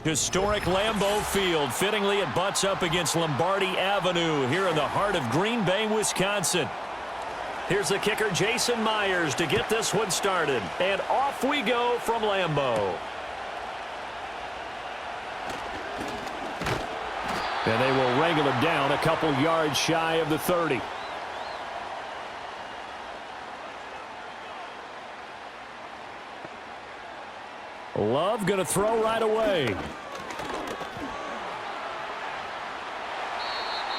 Historic Lambeau Field. Fittingly, it butts up against Lombardi Avenue here in the heart of Green Bay, Wisconsin. Here's the kicker, Jason Myers, to get this one started. And off we go from Lambeau. And they will wrangle him down a couple yards shy of the 30. Love going to throw right away.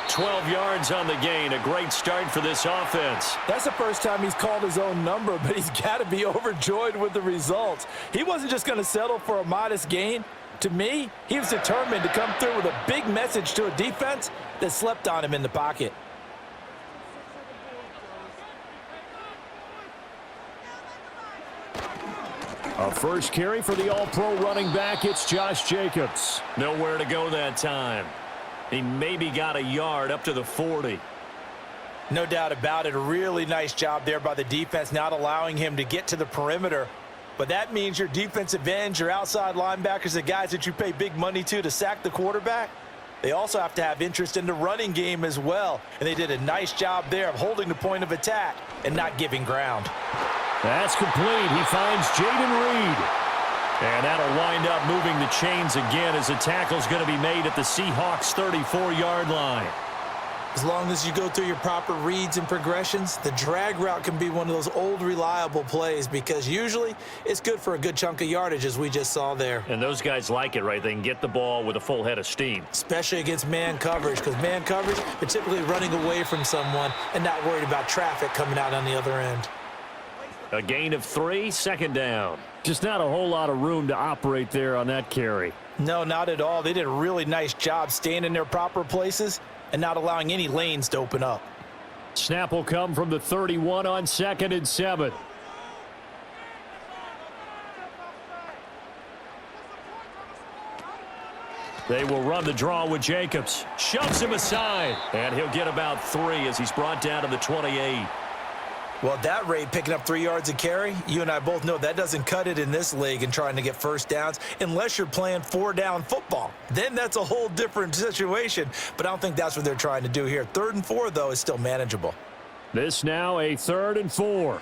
12 yards on the gain. A great start for this offense. That's the first time he's called his own number, but he's got to be overjoyed with the results. He wasn't just going to settle for a modest gain. To me, he was determined to come through with a big message to a defense that slept on him in the pocket. A first carry for the All-Pro running back. It's Josh Jacobs. Nowhere to go that time. He maybe got a yard up to the 40. No doubt about it. A really nice job there by the defense, not allowing him to get to the perimeter. But that means your defensive ends, your outside linebackers, the guys that you pay big money to sack the quarterback, they also have to have interest in the running game as well. And they did a nice job there of holding the point of attack and not giving ground. That's complete. He finds Jaden Reed. And that'll wind up moving the chains again as the tackle's going to be made at the Seahawks' 34-yard line. As long as you go through your proper reads and progressions, the drag route can be one of those old reliable plays because usually it's good for a good chunk of yardage, as we just saw there. And those guys like it, right? They can get the ball with a full head of steam. Especially against man coverage, because man coverage, they're typically running away from someone and not worried about traffic coming out on the other end. A gain of 3, second down. Just not a whole lot of room to operate there on that carry. No, not at all. They did a really nice job staying in their proper places and not allowing any lanes to open up. Snap will come from the 31 on 2nd and 7. They will run the draw with Jacobs. Shoves him aside. And he'll get about 3 as he's brought down to the 28. Well, at that rate, picking up 3 yards a carry, you and I both know that doesn't cut it in this league and trying to get first downs unless you're playing 4-down football. Then that's a whole different situation, but I don't think that's what they're trying to do here. 3rd and 4, though, is still manageable. This now a 3rd and 4.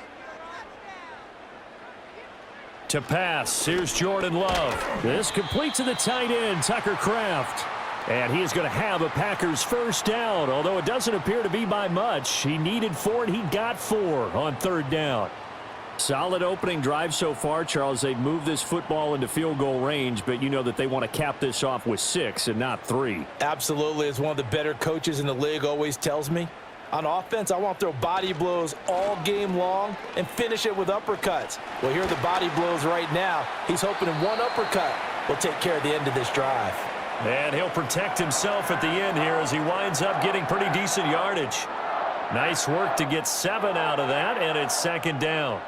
To pass, here's Jordan Love. This complete to the tight end, Tucker Kraft. And he is going to have a Packers first down, although it doesn't appear to be by much. He needed 4, and he got 4 on 3rd down. Solid opening drive so far, Charles. They've moved this football into field goal range, but you know that they want to cap this off with 6 and not 3. Absolutely. As one of the better coaches in the league always tells me, on offense, I want to throw body blows all game long and finish it with uppercuts. Well, here are the body blows right now. He's hoping in one uppercut will take care of the end of this drive. And he'll protect himself at the end here as he winds up getting pretty decent yardage. Nice work to get 7 out of that, and it's 2nd down.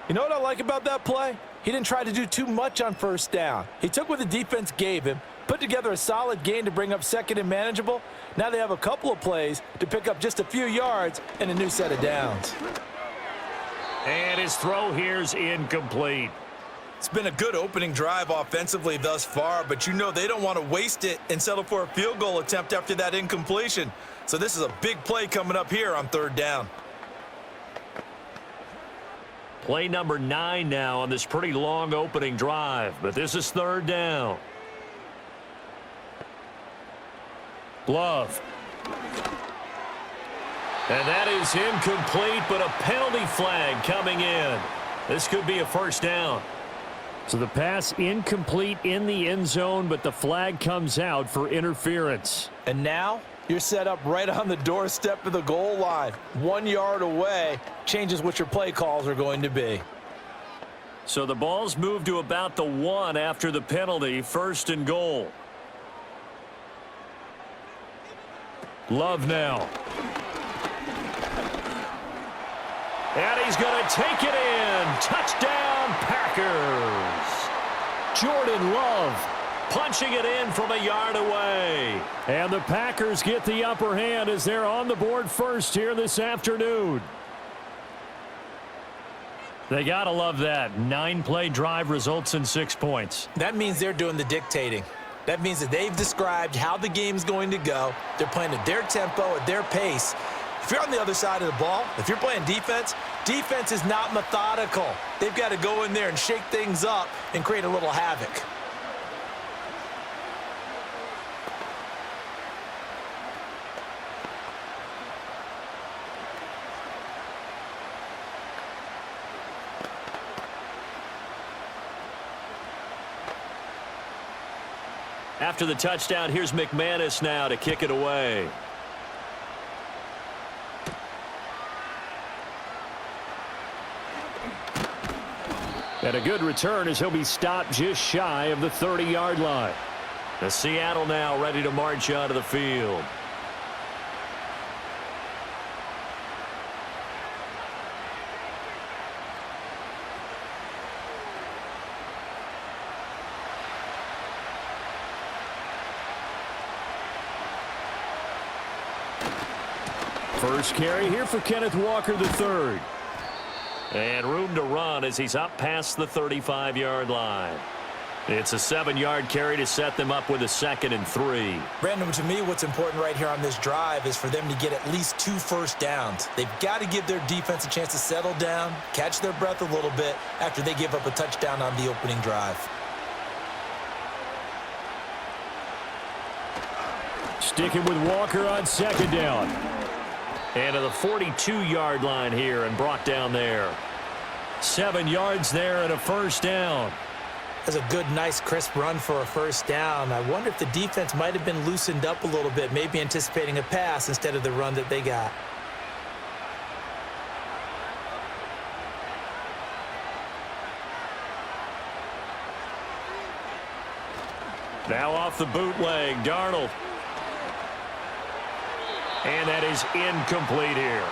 You know what I like about that play? He didn't try to do too much on 1st down. He took what the defense gave him, put together a solid gain to bring up 2nd and manageable. Now they have a couple of plays to pick up just a few yards and a new set of downs. And his throw here's incomplete. It's been a good opening drive offensively thus far, but you know they don't want to waste it and settle for a field goal attempt after that incompletion. So this is a big play coming up here on 3rd down. Play number 9 now on this pretty long opening drive, but this is 3rd down. Love. And that is incomplete, but a penalty flag coming in. This could be a first down. So the pass incomplete in the end zone, but the flag comes out for interference. And now you're set up right on the doorstep of the goal line. 1 yard away changes what your play calls are going to be. So the ball's moved to about the 1 after the penalty. 1st and goal. Love now. And he's going to take it in. Touchdown, Packers. Jordan Love punching it in from a yard away. And the Packers get the upper hand as they're on the board first here this afternoon. They got to love that. 9-play drive results in 6 points. That means they're doing the dictating. That means that they've described how the game's going to go. They're playing at their tempo, at their pace. If you're on the other side of the ball, if you're playing defense, defense is not methodical. They've got to go in there and shake things up and create a little havoc. After the touchdown, here's McManus now to kick it away. And a good return as he'll be stopped just shy of the 30-yard line. The Seattle now ready to march onto the field. First carry here for Kenneth Walker III. And room to run as he's up past the 35-yard line. It's a 7-yard carry to set them up with a 2nd and 3. Brandon, to me, what's important right here on this drive is for them to get at least 2 first downs. They've got to give their defense a chance to settle down, catch their breath a little bit after they give up a touchdown on the opening drive. Sticking with Walker on 2nd down. And to the 42-yard line here and brought down there. 7 yards there and a first down. That's a good, nice, crisp run for a first down. I wonder if the defense might have been loosened up a little bit, maybe anticipating a pass instead of the run that they got. Now off the bootleg, Darnold. And that is incomplete here.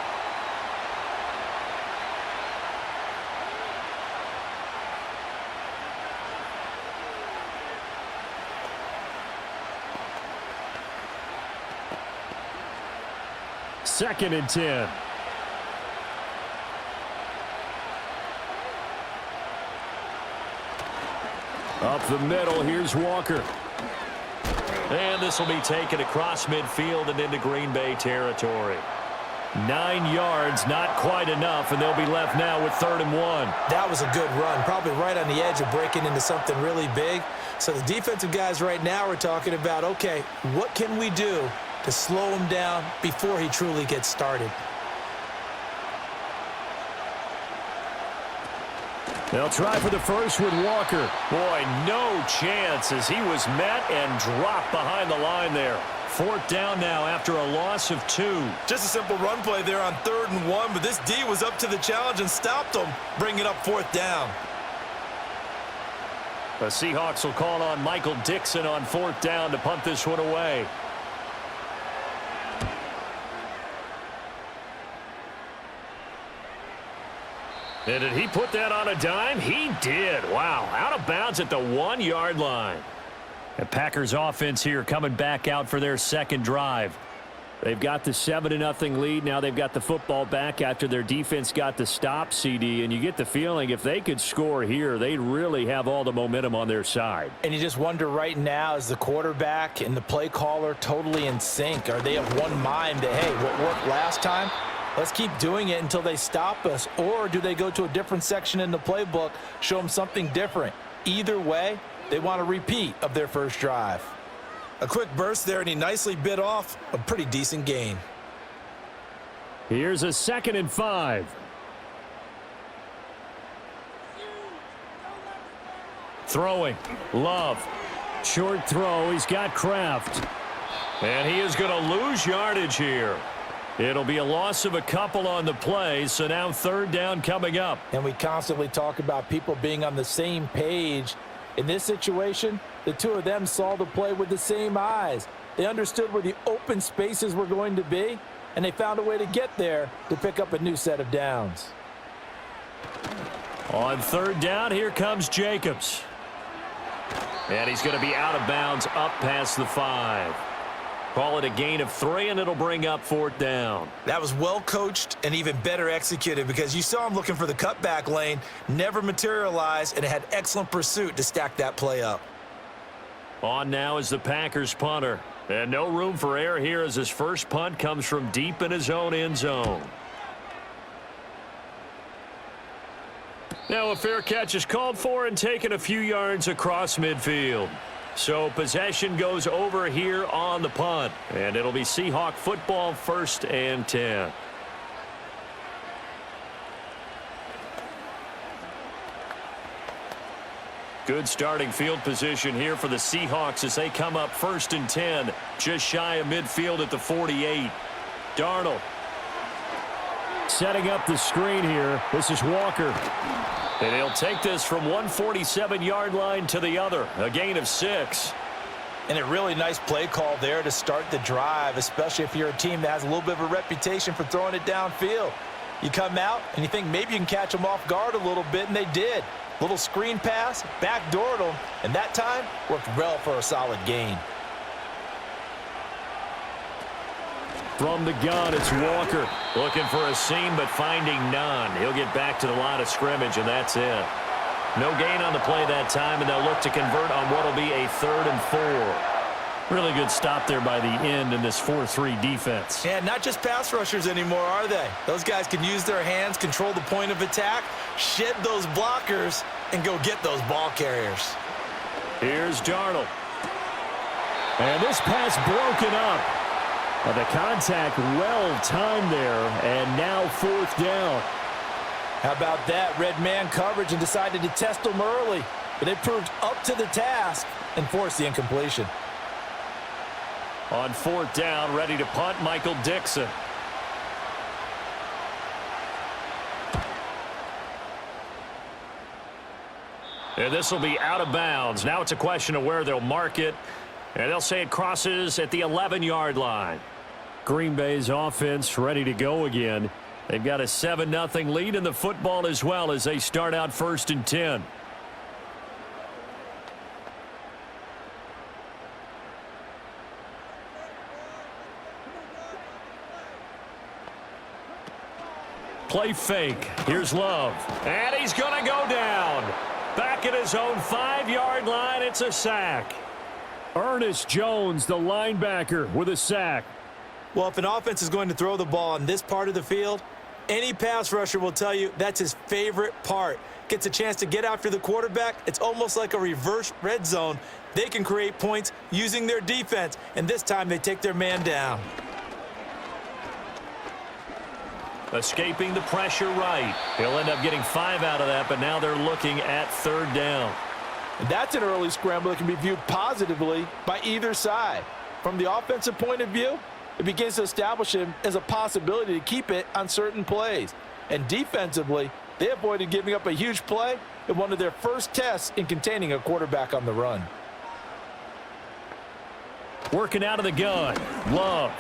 Second and 10. Up the middle, here's Walker. And this will be taken across midfield and into Green Bay territory. 9 yards, not quite enough, and they'll be left now with 3rd and 1. That was a good run, probably right on the edge of breaking into something really big. So the defensive guys right now are talking about, okay, what can we do to slow him down before he truly gets started? They'll try for the first with Walker. Boy, no chance as he was met and dropped behind the line there. 4th down now after a loss of 2. Just a simple run play there on 3rd and 1, but this D was up to the challenge and stopped him, bringing up 4th down. The Seahawks will call on Michael Dixon on 4th down to punt this one away. And did he put that on a dime? He did. Wow, out of bounds at the 1-yard line. The Packers offense here coming back out for their 2nd drive. They've got the 7-0 lead. Now they've got the football back after their defense got the stop, CD. And you get the feeling if they could score here, they'd really have all the momentum on their side. And you just wonder right now, is the quarterback and the play caller totally in sync? Are they of one mind that, hey, what worked last time? Let's keep doing it until they stop us. Or do they go to a different section in the playbook, show them something different? Either way, they want a repeat of their first drive. A quick burst there, and he nicely bit off a pretty decent gain. Here's a 2nd and 5. Throwing. Love. Short throw. He's got Kraft. And he is going to lose yardage here. It'll be a loss of a couple on the play, so now 3rd down coming up. And we constantly talk about people being on the same page. In this situation, the two of them saw the play with the same eyes. They understood where the open spaces were going to be, and they found a way to get there to pick up a new set of downs. On 3rd down, here comes Jacobs. And he's going to be out of bounds up past the 5. Call it a gain of 3, and it'll bring up 4th down. That was well coached and even better executed because you saw him looking for the cutback lane, never materialized, and it had excellent pursuit to stack that play up. On now is the Packers punter. And no room for error here as his first punt comes from deep in his own end zone. Now a fair catch is called for and taken a few yards across midfield. So possession goes over here on the punt. And it'll be Seahawk football, 1st and 10. Good starting field position here for the Seahawks as they come up 1st and 10, just shy of midfield at the 48. Darnold setting up the screen here. This is Walker. And he'll take this from 147-yard line to the other, a gain of 6. And a really nice play call there to start the drive, especially if you're a team that has a little bit of a reputation for throwing it downfield. You come out and you think maybe you can catch them off guard a little bit, and they did. Little screen pass, backdoored them, and that time worked well for a solid gain. From the gun, it's Walker. Looking for a seam, but finding none. He'll get back to the line of scrimmage, and that's it. No gain on the play that time, and they'll look to convert on what will be a 3rd and 4. Really good stop there by the end in this 4-3 defense. Yeah, not just pass rushers anymore, are they? Those guys can use their hands, control the point of attack, shed those blockers, and go get those ball carriers. Here's Darnold. And this pass broken up. The contact well timed there, and now 4th down. How about that? Red man coverage and decided to test them early, but they proved up to the task and forced the incompletion. On 4th down, ready to punt, Michael Dixon. And this will be out of bounds. Now it's a question of where they'll mark it. And they'll say it crosses at the 11-yard line. Green Bay's offense ready to go again. They've got a 7-0 lead in the football as well as they start out 1st and 10. Play fake. Here's Love. And he's going to go down. Back at his own 5-yard line, it's a sack. Ernest Jones, the linebacker, with a sack. Well, if an offense is going to throw the ball on this part of the field, any pass rusher will tell you that's his favorite part. Gets a chance to get after the quarterback. It's almost like a reverse red zone. They can create points using their defense, and this time they take their man down. Escaping the pressure right. He'll end up getting 5 out of that, but now they're looking at 3rd down. That's an early scramble that can be viewed positively by either side. From the offensive point of view, it begins to establish him as a possibility to keep it on certain plays. And defensively, they avoided giving up a huge play in one of their first tests in containing a quarterback on the run. Working out of the gun. Love.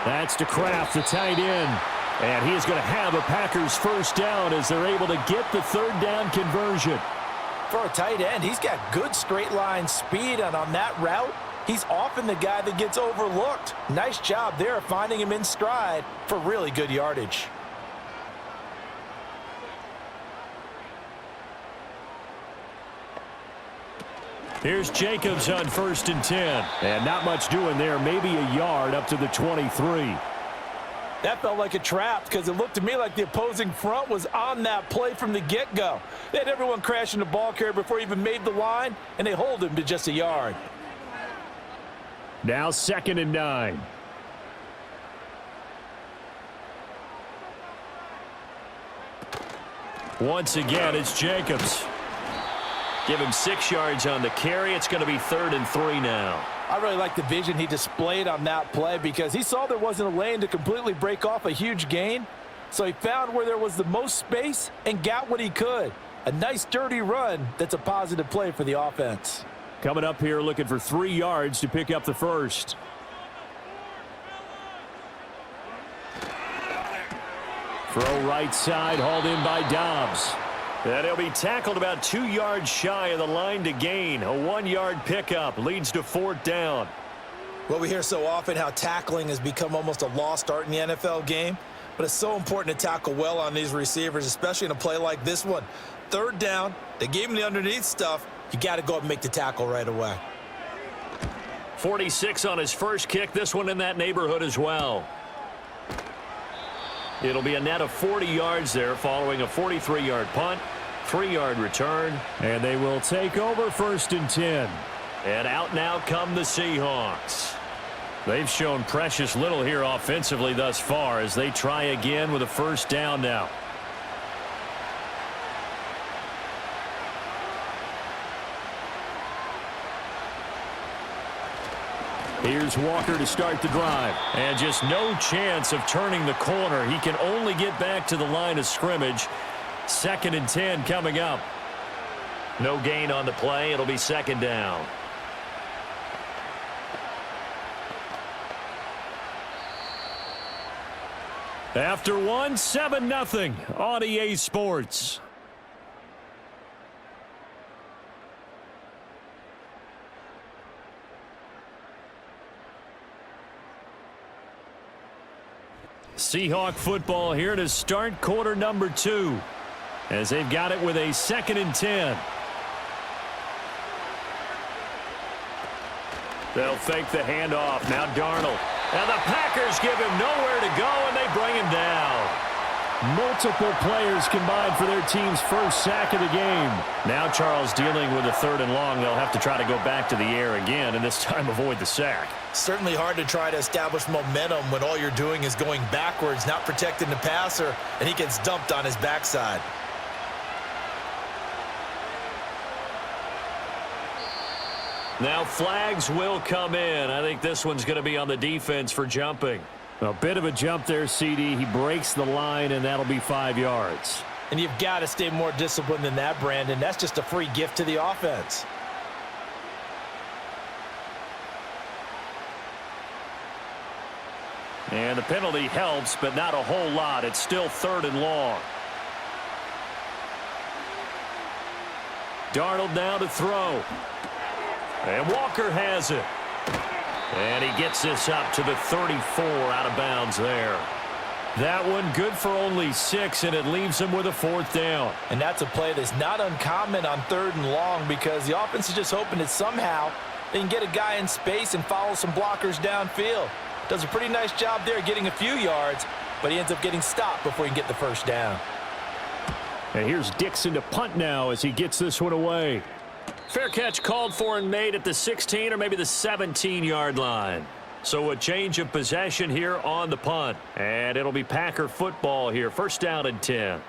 That's to Kraft, the tight end. And he is going to have a Packers 1st down as they're able to get the 3rd down conversion. For a tight end, he's got good straight line speed, and on that route, he's often the guy that gets overlooked. Nice job there finding him in stride for really good yardage. Here's Jacobs on 1st and 10. And not much doing there, maybe a yard up to the 23. That felt like a trap because it looked to me like the opposing front was on that play from the get-go. They had everyone crashing the ball carrier before he even made the line, and they hold him to just a yard. Now 2nd and 9. Once again, it's Jacobs. Give him 6 yards on the carry. It's going to be 3rd and 3 now. I really like the vision he displayed on that play because he saw there wasn't a lane to completely break off a huge gain. So he found where there was the most space and got what he could. A nice, dirty run that's a positive play for the offense. Coming up here looking for 3 yards to pick up the first. Throw right side, hauled in by Dobbs. And he'll be tackled about 2 yards shy of the line to gain. A 1-yard pickup leads to 4th down. Well, we hear so often how tackling has become almost a lost art in the NFL game. But it's so important to tackle well on these receivers, especially in a play like this one. 3rd down, they gave him the underneath stuff. You got to go up and make the tackle right away. 46 on his first kick. This one in that neighborhood as well. It'll be a net of 40 yards there following a 43-yard punt, 3-yard return. And they will take over 1st and 10. And out now come the Seahawks. They've shown precious little here offensively thus far as they try again with a 1st down now. Here's Walker to start the drive. And just no chance of turning the corner. He can only get back to the line of scrimmage. 2nd and 10 coming up. No gain on the play. It'll be 2nd down. After one, 7-0 on EA Sports. Seahawk football here to start quarter number 2 as they've got it with a 2nd and 10. They'll fake the handoff. Now Darnold. And the Packers give him nowhere to go, and they bring him down. Multiple players combined for their team's first sack of the game. Now Charles dealing with a 3rd and long. They'll have to try to go back to the air again, and this time avoid the sack. Certainly hard to try to establish momentum when all you're doing is going backwards, not protecting the passer, and he gets dumped on his backside. Now flags will come in. I think this one's going to be on the defense for jumping. A bit of a jump there, CD. He breaks the line, and that'll be 5 yards. And you've got to stay more disciplined than that, Brandon. That's just a free gift to the offense. And the penalty helps, but not a whole lot. It's still 3rd and long. Darnold now to throw. And Walker has it. And he gets this up to the 34 out of bounds there. That one good for only 6, and it leaves him with a 4th down. And that's a play that's not uncommon on 3rd and long because the offense is just hoping that somehow they can get a guy in space and follow some blockers downfield. Does a pretty nice job there getting a few yards, but he ends up getting stopped before he can get the 1st down. And here's Dixon to punt now as he gets this one away. Fair catch called for and made at the 16 or maybe the 17-yard line. So a change of possession here on the punt. And it'll be Packer football here. 1st down and 10.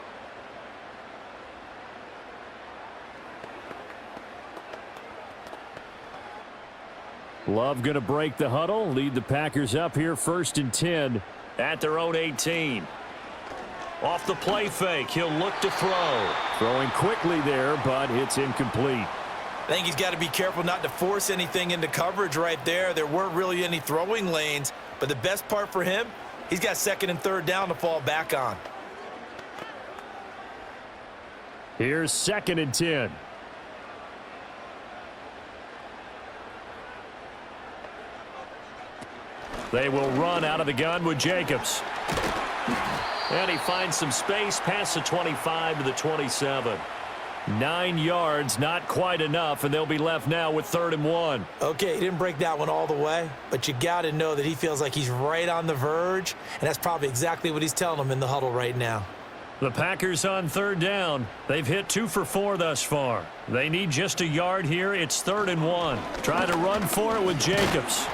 Love going to break the huddle. Lead the Packers up here 1st and 10 at their own 18. Off the play fake. He'll look to throw. Throwing quickly there, but it's incomplete. I think he's got to be careful not to force anything into coverage right there. There weren't really any throwing lanes, but the best part for him, he's got 2nd and 3rd down to fall back on. Here's 2nd and 10. They will run out of the gun with Jacobs. And he finds some space past the 25 to the 27. 9 yards, not quite enough, and they'll be left now with 3rd and 1. Okay, he didn't break that one all the way, but you got to know that he feels like he's right on the verge, and that's probably exactly what he's telling them in the huddle right now. The Packers on 3rd down. They've hit 2 for 4 thus far. They need just a yard here. It's 3rd and 1. Try to run for it with Jacobs.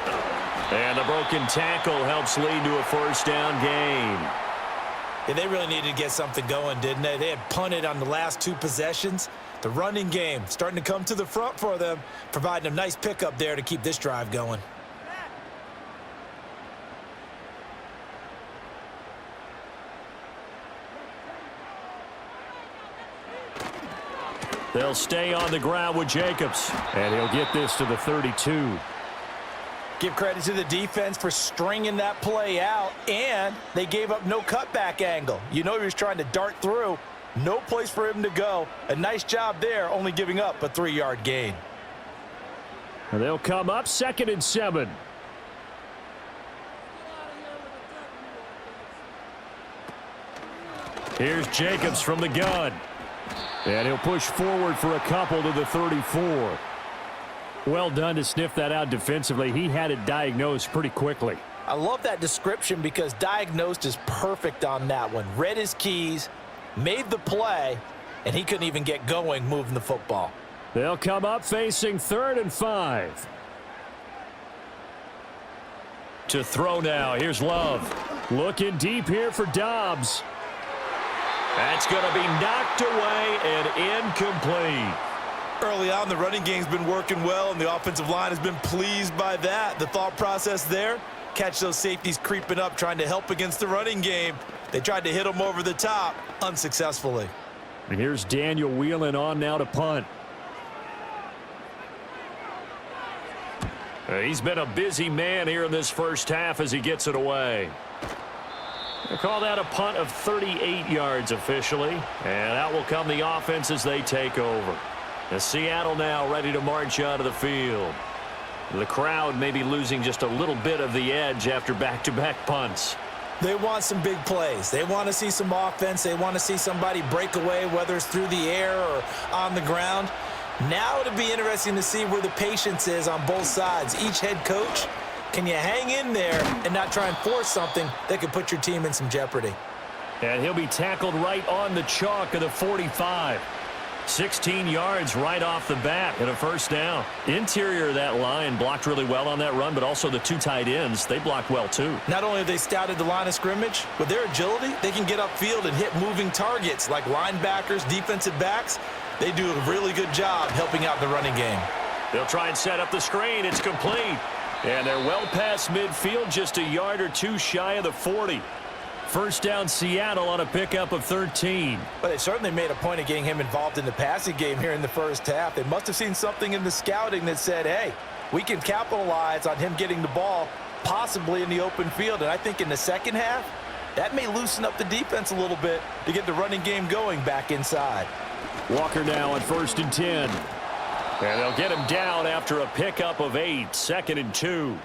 And the broken tackle helps lead to a 1st down gain. Yeah, they really needed to get something going, didn't they? They had punted on the last 2 possessions. The running game starting to come to the front for them, providing a nice pickup there to keep this drive going. They'll stay on the ground with Jacobs, and he'll get this to the 32. Give credit to the defense for stringing that play out, and they gave up no cutback angle. You know he was trying to dart through. No place for him to go. A nice job there, only giving up a 3-yard gain. And they'll come up 2nd and 7. Here's Jacobs from the gun. And he'll push forward for a couple to the 34. Well done to sniff that out defensively. He had it diagnosed pretty quickly. I love that description because diagnosed is perfect on that one. Read his keys, made the play, and he couldn't even get going moving the football. They'll come up facing 3rd and 5. To throw now. Here's Love. Looking deep here for Dobbs. That's going to be knocked away and incomplete. Early on, the running game's been working well, and the offensive line has been pleased by that. The thought process there, catch those safeties creeping up, trying to help against the running game. They tried to hit them over the top, unsuccessfully. And here's Daniel Whelan on now to punt. He's been a busy man here in this first half as he gets it away. They call that a punt of 38 yards officially. And out will come the offense as they take over. The Seattle now ready to march out of the field. The crowd may be losing just a little bit of the edge after back-to-back punts. They want some big plays. They want to see some offense. They want to see somebody break away, whether it's through the air or on the ground. Now it'll be interesting to see where the patience is on both sides. Each head coach, can you hang in there and not try and force something that could put your team in some jeopardy? And he'll be tackled right on the chalk of the 45. 16 yards right off the bat and a first down. Interior of that line blocked really well on that run, but also the 2 tight ends, they blocked well too. Not only have they scouted the line of scrimmage, with their agility, they can get upfield and hit moving targets like linebackers, defensive backs. They do a really good job helping out the running game. They'll try and set up the screen. It's complete. And they're well past midfield, just a yard or 2 shy of the 40. First down Seattle on a pickup of 13. But they certainly made a point of getting him involved in the passing game here in the first half. They must have seen something in the scouting that said, hey, we can capitalize on him getting the ball possibly in the open field. And I think in the second half, that may loosen up the defense a little bit to get the running game going back inside. Walker now on 1st and 10. And they'll get him down after a pickup of 8, 2nd and 2.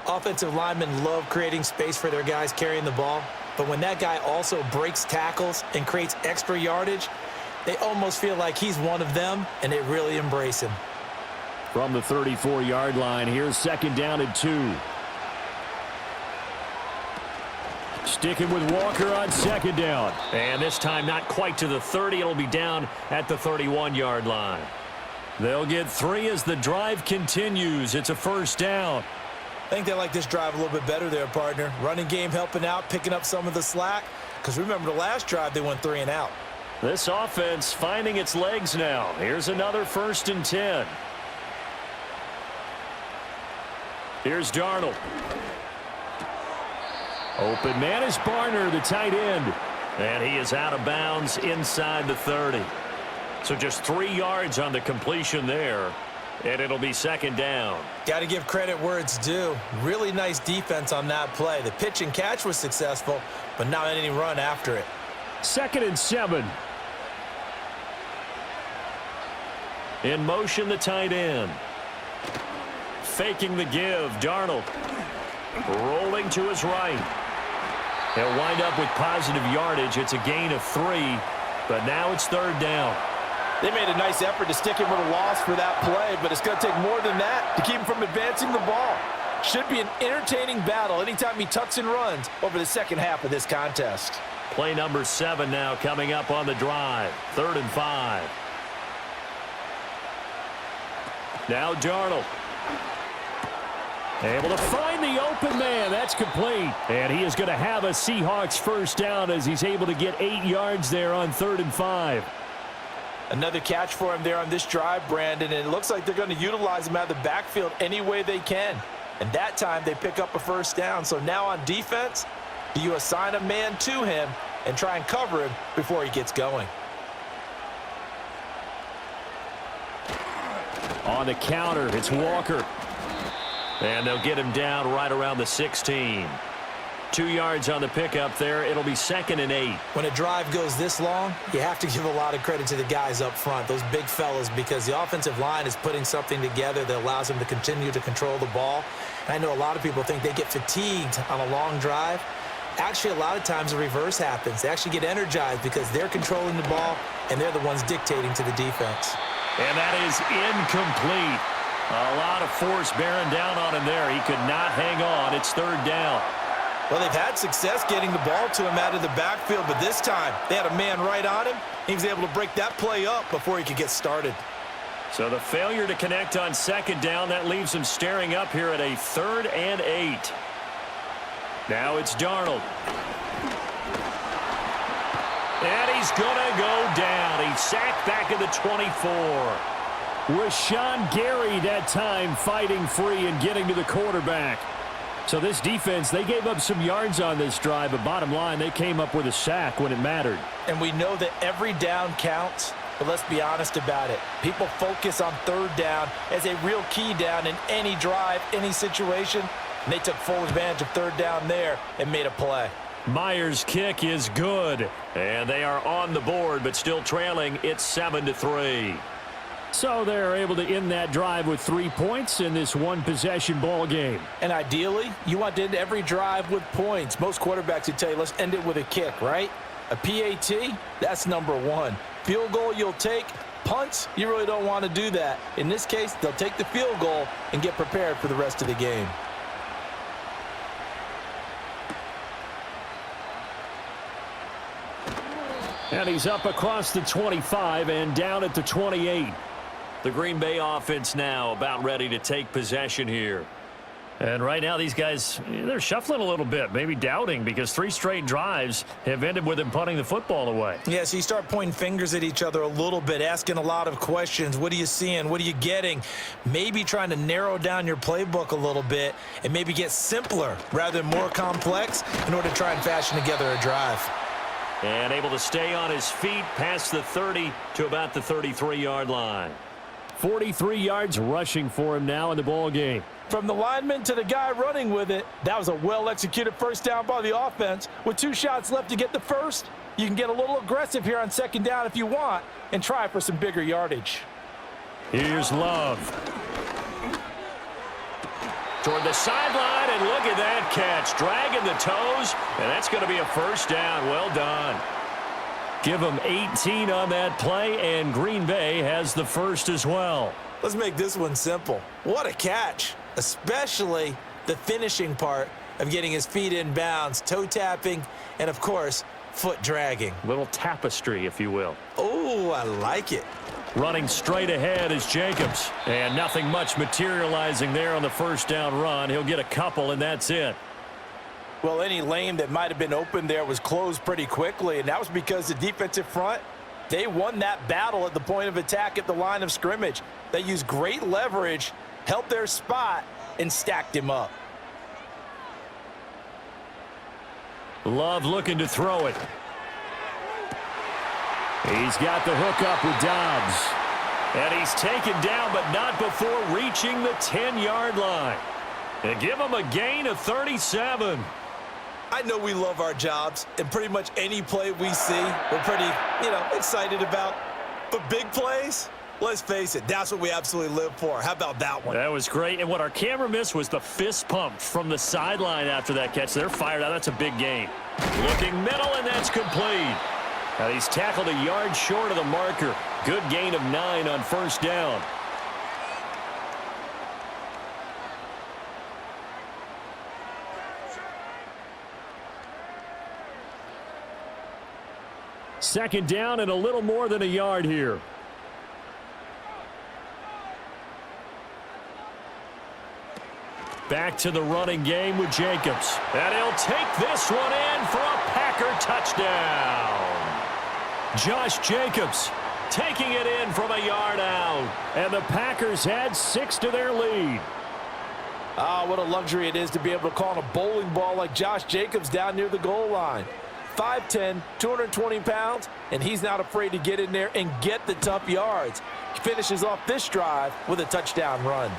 Offensive linemen love creating space for their guys carrying the ball. But when that guy also breaks tackles and creates extra yardage, they almost feel like he's one of them, and they really embrace him. From the 34-yard line, here's 2nd down and 2. Sticking with Walker on 2nd down. And this time not quite to the 30. It'll be down at the 31-yard line. They'll get 3 as the drive continues. It's a first down. I think they like this drive a little bit better there, partner. Running game helping out, picking up some of the slack. Because remember the last drive, they went 3 and out. This offense finding its legs now. Here's another 1st and 10. Here's Darnold. Open man is Barner, the tight end. And he is out of bounds inside the 30. So just 3 yards on the completion there. And it'll be 2nd down. Got to give credit where it's due. Really nice defense on that play. The pitch and catch was successful, but not any run after it. 2nd and 7. In motion, the tight end. Faking the give, Darnold. Rolling to his right. He'll wind up with positive yardage. It's a gain of 3, but now it's 3rd down. They made a nice effort to stick him with a loss for that play, but it's going to take more than that to keep him from advancing the ball. Should be an entertaining battle anytime he tucks and runs over the second half of this contest. Play number 7 now coming up on the drive. 3rd and 5. Now Darnold. Able to find the open man. That's complete. And he is going to have a Seahawks first down as he's able to get 8 yards there on 3rd and 5. Another catch for him there on this drive, Brandon, and it looks like they're going to utilize him out of the backfield any way they can. And that time they pick up a first down. So now on defense, do you assign a man to him and try and cover him before he gets going? On the counter, it's Walker. And they'll get him down right around the 16. 2 yards on the pickup there. It'll be 2nd and 8. When a drive goes this long, you have to give a lot of credit to the guys up front, those big fellas, because the offensive line is putting something together that allows them to continue to control the ball. And I know a lot of people think they get fatigued on a long drive. Actually, a lot of times the reverse happens. They actually get energized because they're controlling the ball and they're the ones dictating to the defense. And that is incomplete. A lot of force bearing down on him there. He could not hang on. It's third down. Well, they've had success getting the ball to him out of the backfield, but this time they had a man right on him. He was able to break that play up before he could get started. So the failure to connect on second down, that leaves him staring up here at a 3rd and 8. Now it's Darnold. And he's going to go down. He's sacked back at the 24. Rashawn Gary that time fighting free and getting to the quarterback. So this defense, they gave up some yards on this drive, but bottom line, they came up with a sack when it mattered. And we know that every down counts, but let's be honest about it. People focus on third down as a real key down in any drive, any situation, and they took full advantage of third down there and made a play. Myers' kick is good, and they are on the board, but still trailing. It's 7-3. So they're able to end that drive with 3 points in this one-possession ball game. And ideally, you want to end every drive with points. Most quarterbacks would tell you, let's end it with a kick, right? A PAT, that's number one. Field goal you'll take. Punts, you really don't want to do that. In this case, they'll take the field goal and get prepared for the rest of the game. And he's up across the 25 and down at the 28. The Green Bay offense now about ready to take possession here. And right now these guys, they're shuffling a little bit, maybe doubting, because 3 straight drives have ended with them punting the football away. Yeah, so you start pointing fingers at each other a little bit, asking a lot of questions. What are you seeing? What are you getting? Maybe trying to narrow down your playbook a little bit and maybe get simpler rather than more complex in order to try and fashion together a drive. And able to stay on his feet past the 30 to about the 33-yard line. 43 yards rushing for him now in the ball game. From the lineman to the guy running with it, that was a well-executed first down by the offense. With 2 shots left to get the first, you can get a little aggressive here on second down if you want and try for some bigger yardage. Here's Love. Toward the sideline, and look at that catch. Dragging the toes, and that's going to be a first down. Well done. Give them 18 on that play, and Green Bay has the first as well. Let's make this one simple. What a catch, especially the finishing part of getting his feet in bounds, toe tapping, and, of course, foot dragging. Little tapestry, if you will. Oh, I like it. Running straight ahead is Jacobs, and nothing much materializing there on the first down run. He'll get a couple, and that's it. Well, any lane that might have been open there was closed pretty quickly, and that was because the defensive front, they won that battle at the point of attack at the line of scrimmage. They used great leverage, held their spot, and stacked him up. Love looking to throw it. He's got the hook up with Dobbs. And he's taken down, but not before reaching the 10-yard line. And give him a gain of 37. I know we love our jobs, and pretty much any play we see, we're pretty, excited about. But big plays, let's face it, that's what we absolutely live for. How about that one? That was great. And what our camera missed was the fist pump from the sideline after that catch. They're fired out. That's a big gain. Looking middle, and that's complete. Now he's tackled a yard short of the marker. Good gain of 9 on first down. Second down and a little more than a yard here. Back to the running game with Jacobs. And he'll take this one in for a Packer touchdown. Josh Jacobs taking it in from a yard out. And the Packers add 6 to their lead. Ah, what a luxury it is to be able to call on a bowling ball like Josh Jacobs down near the goal line. 5'10", 220 pounds, and he's not afraid to get in there and get the tough yards. He finishes off this drive with a touchdown run.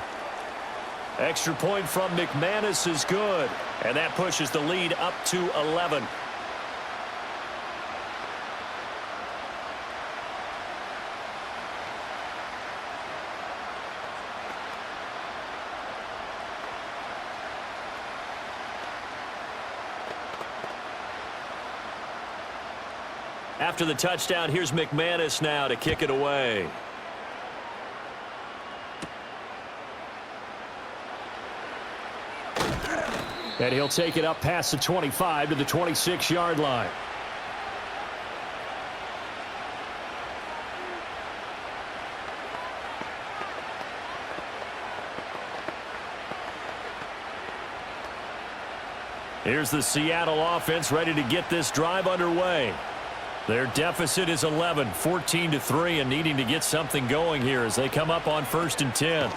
Extra point from McManus is good, and that pushes the lead up to 11. After the touchdown, here's McManus now to kick it away. And he'll take it up past the 25 to the 26-yard line. Here's the Seattle offense ready to get this drive underway. Their deficit is 11, 14-3, and needing to get something going here as they come up on 1st and 10.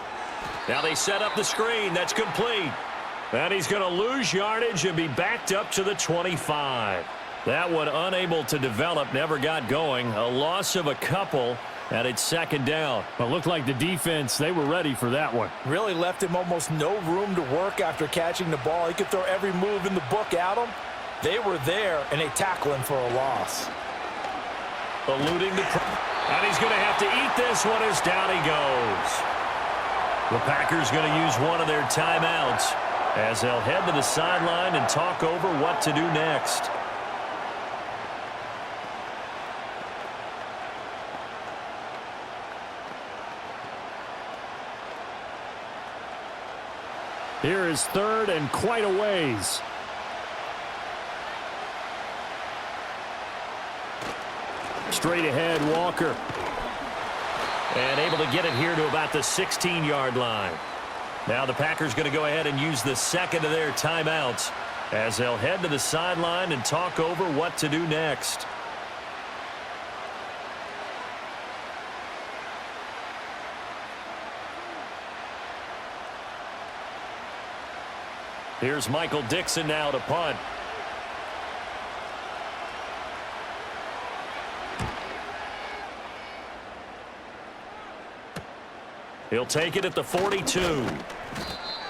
Now they set up the screen. That's complete. And he's going to lose yardage and be backed up to the 25. That one unable to develop, never got going. A loss of a couple, and it's 2nd down. Well, it looked like the defense, they were ready for that one. Really left him almost no room to work after catching the ball. He could throw every move in the book at him. They were there, and they tackle him for a loss. Eluding the... And he's going to have to eat this one as down he goes. The Packers going to use one of their timeouts as they'll head to the sideline and talk over what to do next. Here is 3rd and quite a ways. Straight ahead, Walker. And able to get it here to about the 16-yard line. Now the Packers going to go ahead and use the 2nd of their timeouts as they'll head to the sideline and talk over what to do next. Here's Michael Dixon now to punt. He'll take it at the 42.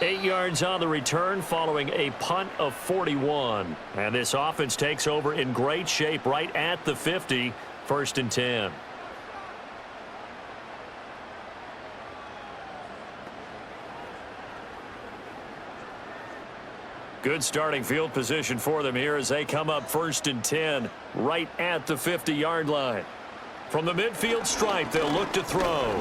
8 yards on the return following a punt of 41. And this offense takes over in great shape right at the 50. 1st and 10. Good starting field position for them here as they come up 1st and 10 right at the 50-yard line. From the midfield stripe, they'll look to throw.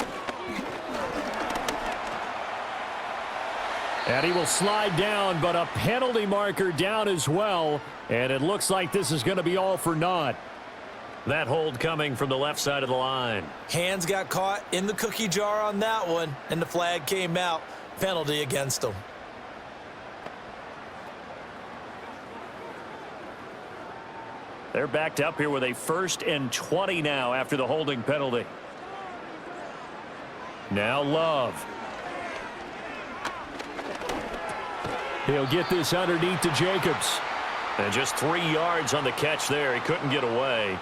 And he will slide down, but a penalty marker down as well. And it looks like this is going to be all for naught. That hold coming from the left side of the line. Hands got caught in the cookie jar on that one, and the flag came out. Penalty against them. They're backed up here with a 1st and 20 now after the holding penalty. Now Love. He'll get this underneath to Jacobs. And just 3 yards on the catch there. He couldn't get away.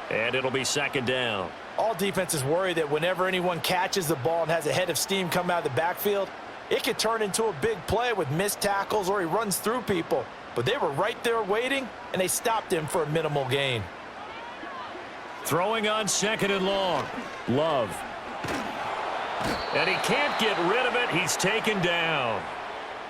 And it'll be 2nd down. All defenses worry that whenever anyone catches the ball and has a head of steam come out of the backfield, it could turn into a big play with missed tackles or he runs through people. But they were right there waiting, and they stopped him for a minimal gain. Throwing on 2nd and long. Love. And he can't get rid of it. He's taken down.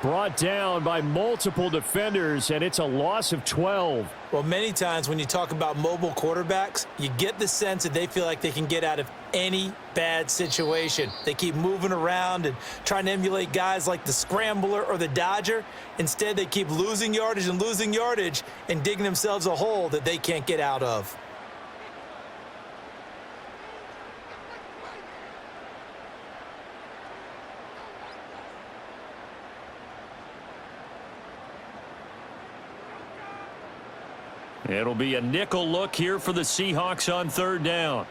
Brought down by multiple defenders, and it's a loss of 12. Well, many times when you talk about mobile quarterbacks, you get the sense that they feel like they can get out of any bad situation. They keep moving around and trying to emulate guys like the Scrambler or the Dodger. Instead, they keep losing yardage and digging themselves a hole that they can't get out of. It'll be a nickel look here for the Seahawks on 3rd down.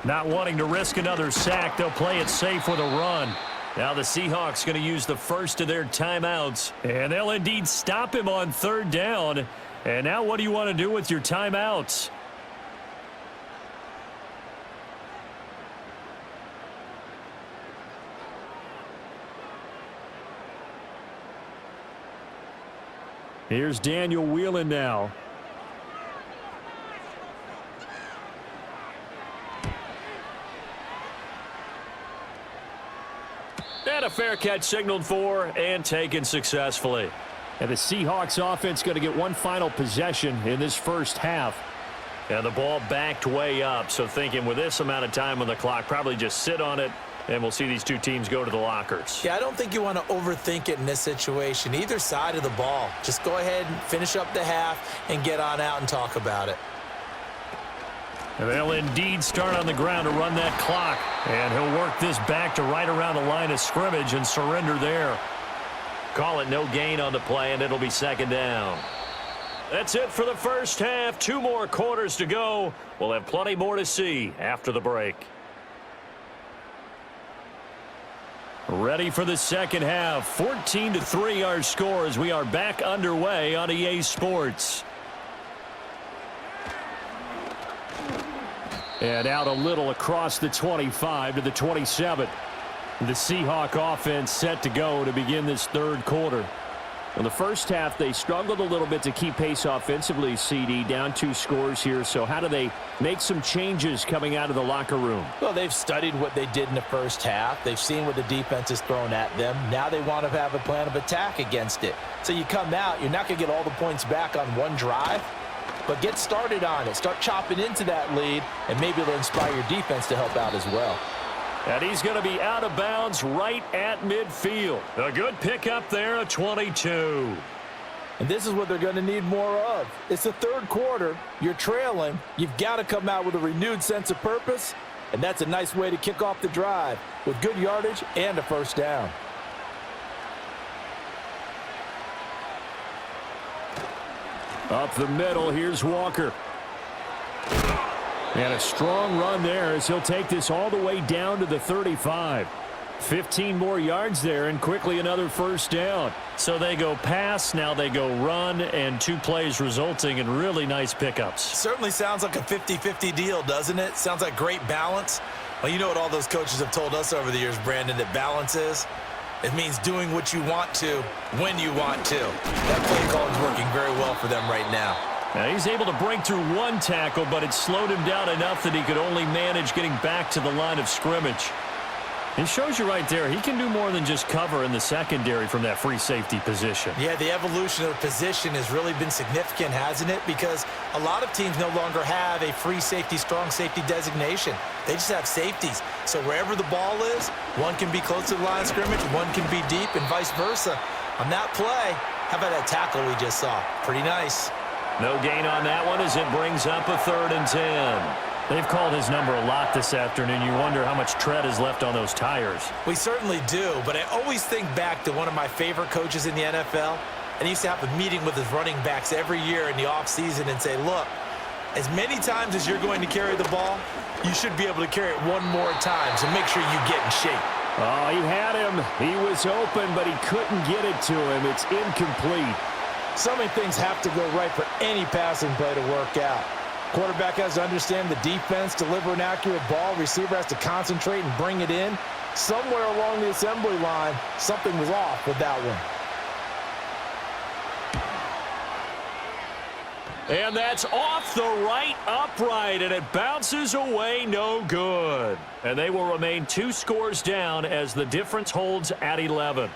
Not wanting to risk another sack, they'll play it safe with a run. Now the Seahawks going to use the 1st of their timeouts, and they'll indeed stop him on 3rd down. And now what do you want to do with your timeouts? Here's Daniel Whelan now. And a fair catch signaled for and taken successfully. And the Seahawks offense going to get one final possession in this 1st half. And the ball backed way up, so thinking with this amount of time on the clock, probably just sit on it And we'll see these two teams go to the lockers. Yeah, I don't think you want to overthink it in this situation. Either side of the ball. Just go ahead and finish up the half and get on out and talk about it. And they'll indeed start on the ground to run that clock. And he'll work this back to right around the line of scrimmage and surrender there. Call it no gain on the play, and it'll be second down. That's it for the first half. 2 more quarters to go. We'll have plenty more to see after the break. Ready for the second half. 14-3 our score as we are back underway on EA Sports. And out a little across the 25 to the 27. The Seahawk offense set to go to begin this third quarter. In the first half, they struggled a little bit to keep pace offensively, CD, down 2 scores here. So how do they make some changes coming out of the locker room? Well, they've studied what they did in the first half. They've seen what the defense is throwing at them. Now they want to have a plan of attack against it. So you come out, you're not going to get all the points back on one drive, but get started on it. Start chopping into that lead, and maybe it'll inspire your defense to help out as well. And he's going to be out of bounds right at midfield. A good pickup there, a 22. And this is what they're going to need more of. It's the third quarter. You're trailing. You've got to come out with a renewed sense of purpose, and that's a nice way to kick off the drive with good yardage and a first down. Up the middle, here's Walker. And a strong run there as he'll take this all the way down to the 35. 15 more yards there and quickly another first down. So they go pass, now they go run, and 2 plays resulting in really nice pickups. Certainly sounds like a 50-50 deal, doesn't it? Sounds like great balance. Well, you know what all those coaches have told us over the years, Brandon, that balance is? It means doing what you want to when you want to. That play call is working very well for them right now. Now he's able to break through 1 tackle, but it slowed him down enough that he could only manage getting back to the line of scrimmage. It shows you right there, he can do more than just cover in the secondary from that free safety position. Yeah, the evolution of the position has really been significant, hasn't it? Because a lot of teams no longer have a free safety, strong safety designation. They just have safeties. So wherever the ball is, one can be close to the line of scrimmage, one can be deep, and vice versa. On that play, how about that tackle we just saw? Pretty nice. No gain on that one as it brings up a 3rd and 10. They've called his number a lot this afternoon. You wonder how much tread is left on those tires. We certainly do, but I always think back to one of my favorite coaches in the NFL, and he used to have a meeting with his running backs every year in the offseason and say, look, as many times as you're going to carry the ball, you should be able to carry it 1 more time, so make sure you get in shape. Oh, he had him. He was open, but he couldn't get it to him. It's incomplete. So many things have to go right for any passing play to work out. Quarterback has to understand the defense, deliver an accurate ball. Receiver has to concentrate and bring it in. Somewhere along the assembly line, something was off with that one. And that's off the right upright, and it bounces away no good. And they will remain 2 scores down as the difference holds at 11.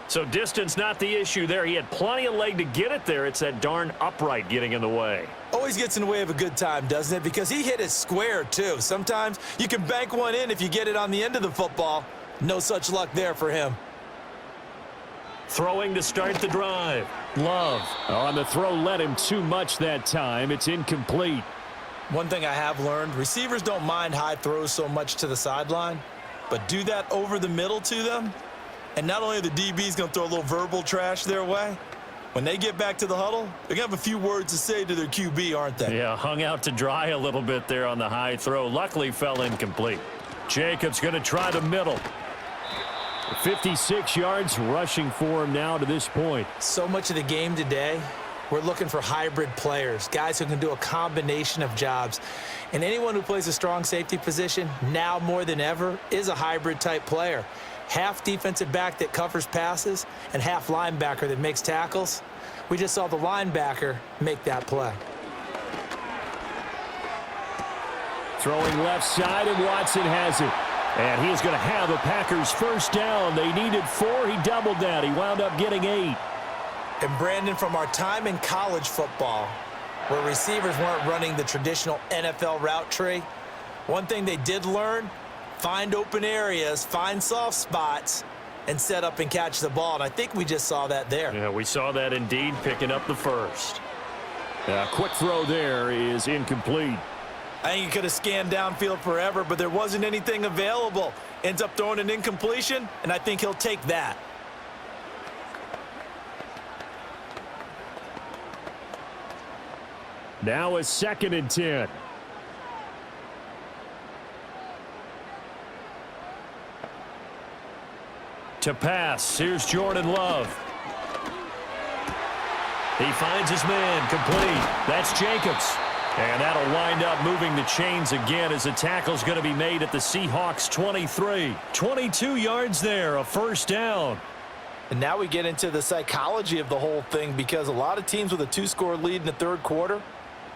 So distance not the issue there. He had plenty of leg to get it there. It's that darn upright getting in the way. Always gets in the way of a good time, doesn't it? Because he hit it square, too. Sometimes you can bank one in if you get it on the end of the football. No such luck there for him. Throwing to start the drive. Love. On the throw led him too much that time. It's incomplete. One thing I have learned, receivers don't mind high throws so much to the sideline, but do that over the middle to them, and not only are the DBs going to throw a little verbal trash their way, when they get back to the huddle, they're going to have a few words to say to their QB, aren't they? Yeah, hung out to dry a little bit there on the high throw. Luckily fell incomplete. Jacobs going to try the middle. 56 yards rushing for him now to this point. So much of the game today, we're looking for hybrid players, guys who can do a combination of jobs. And anyone who plays a strong safety position, now more than ever, is a hybrid type player. Half defensive back that covers passes and half linebacker that makes tackles. We just saw the linebacker make that play. Throwing left side, and Watson has it. And he is going to have a Packers first down. They needed 4. He doubled that. He wound up getting 8. And Brandon, from our time in college football, where receivers weren't running the traditional NFL route tree, one thing they did learn, find open areas, find soft spots, and set up and catch the ball. And I think we just saw that there. Yeah, we saw that indeed, picking up the first. Quick throw there is incomplete. I think he could have scanned downfield forever, but there wasn't anything available. Ends up throwing an incompletion, and I think he'll take that. Now a 2nd and 10. To pass, here's Jordan Love. He finds his man, complete. That's Jacobs. And that'll wind up moving the chains again as the tackle's going to be made at the Seahawks 23. 22 yards there, a first down. And now we get into the psychology of the whole thing, because a lot of teams with a 2-score lead in the third quarter,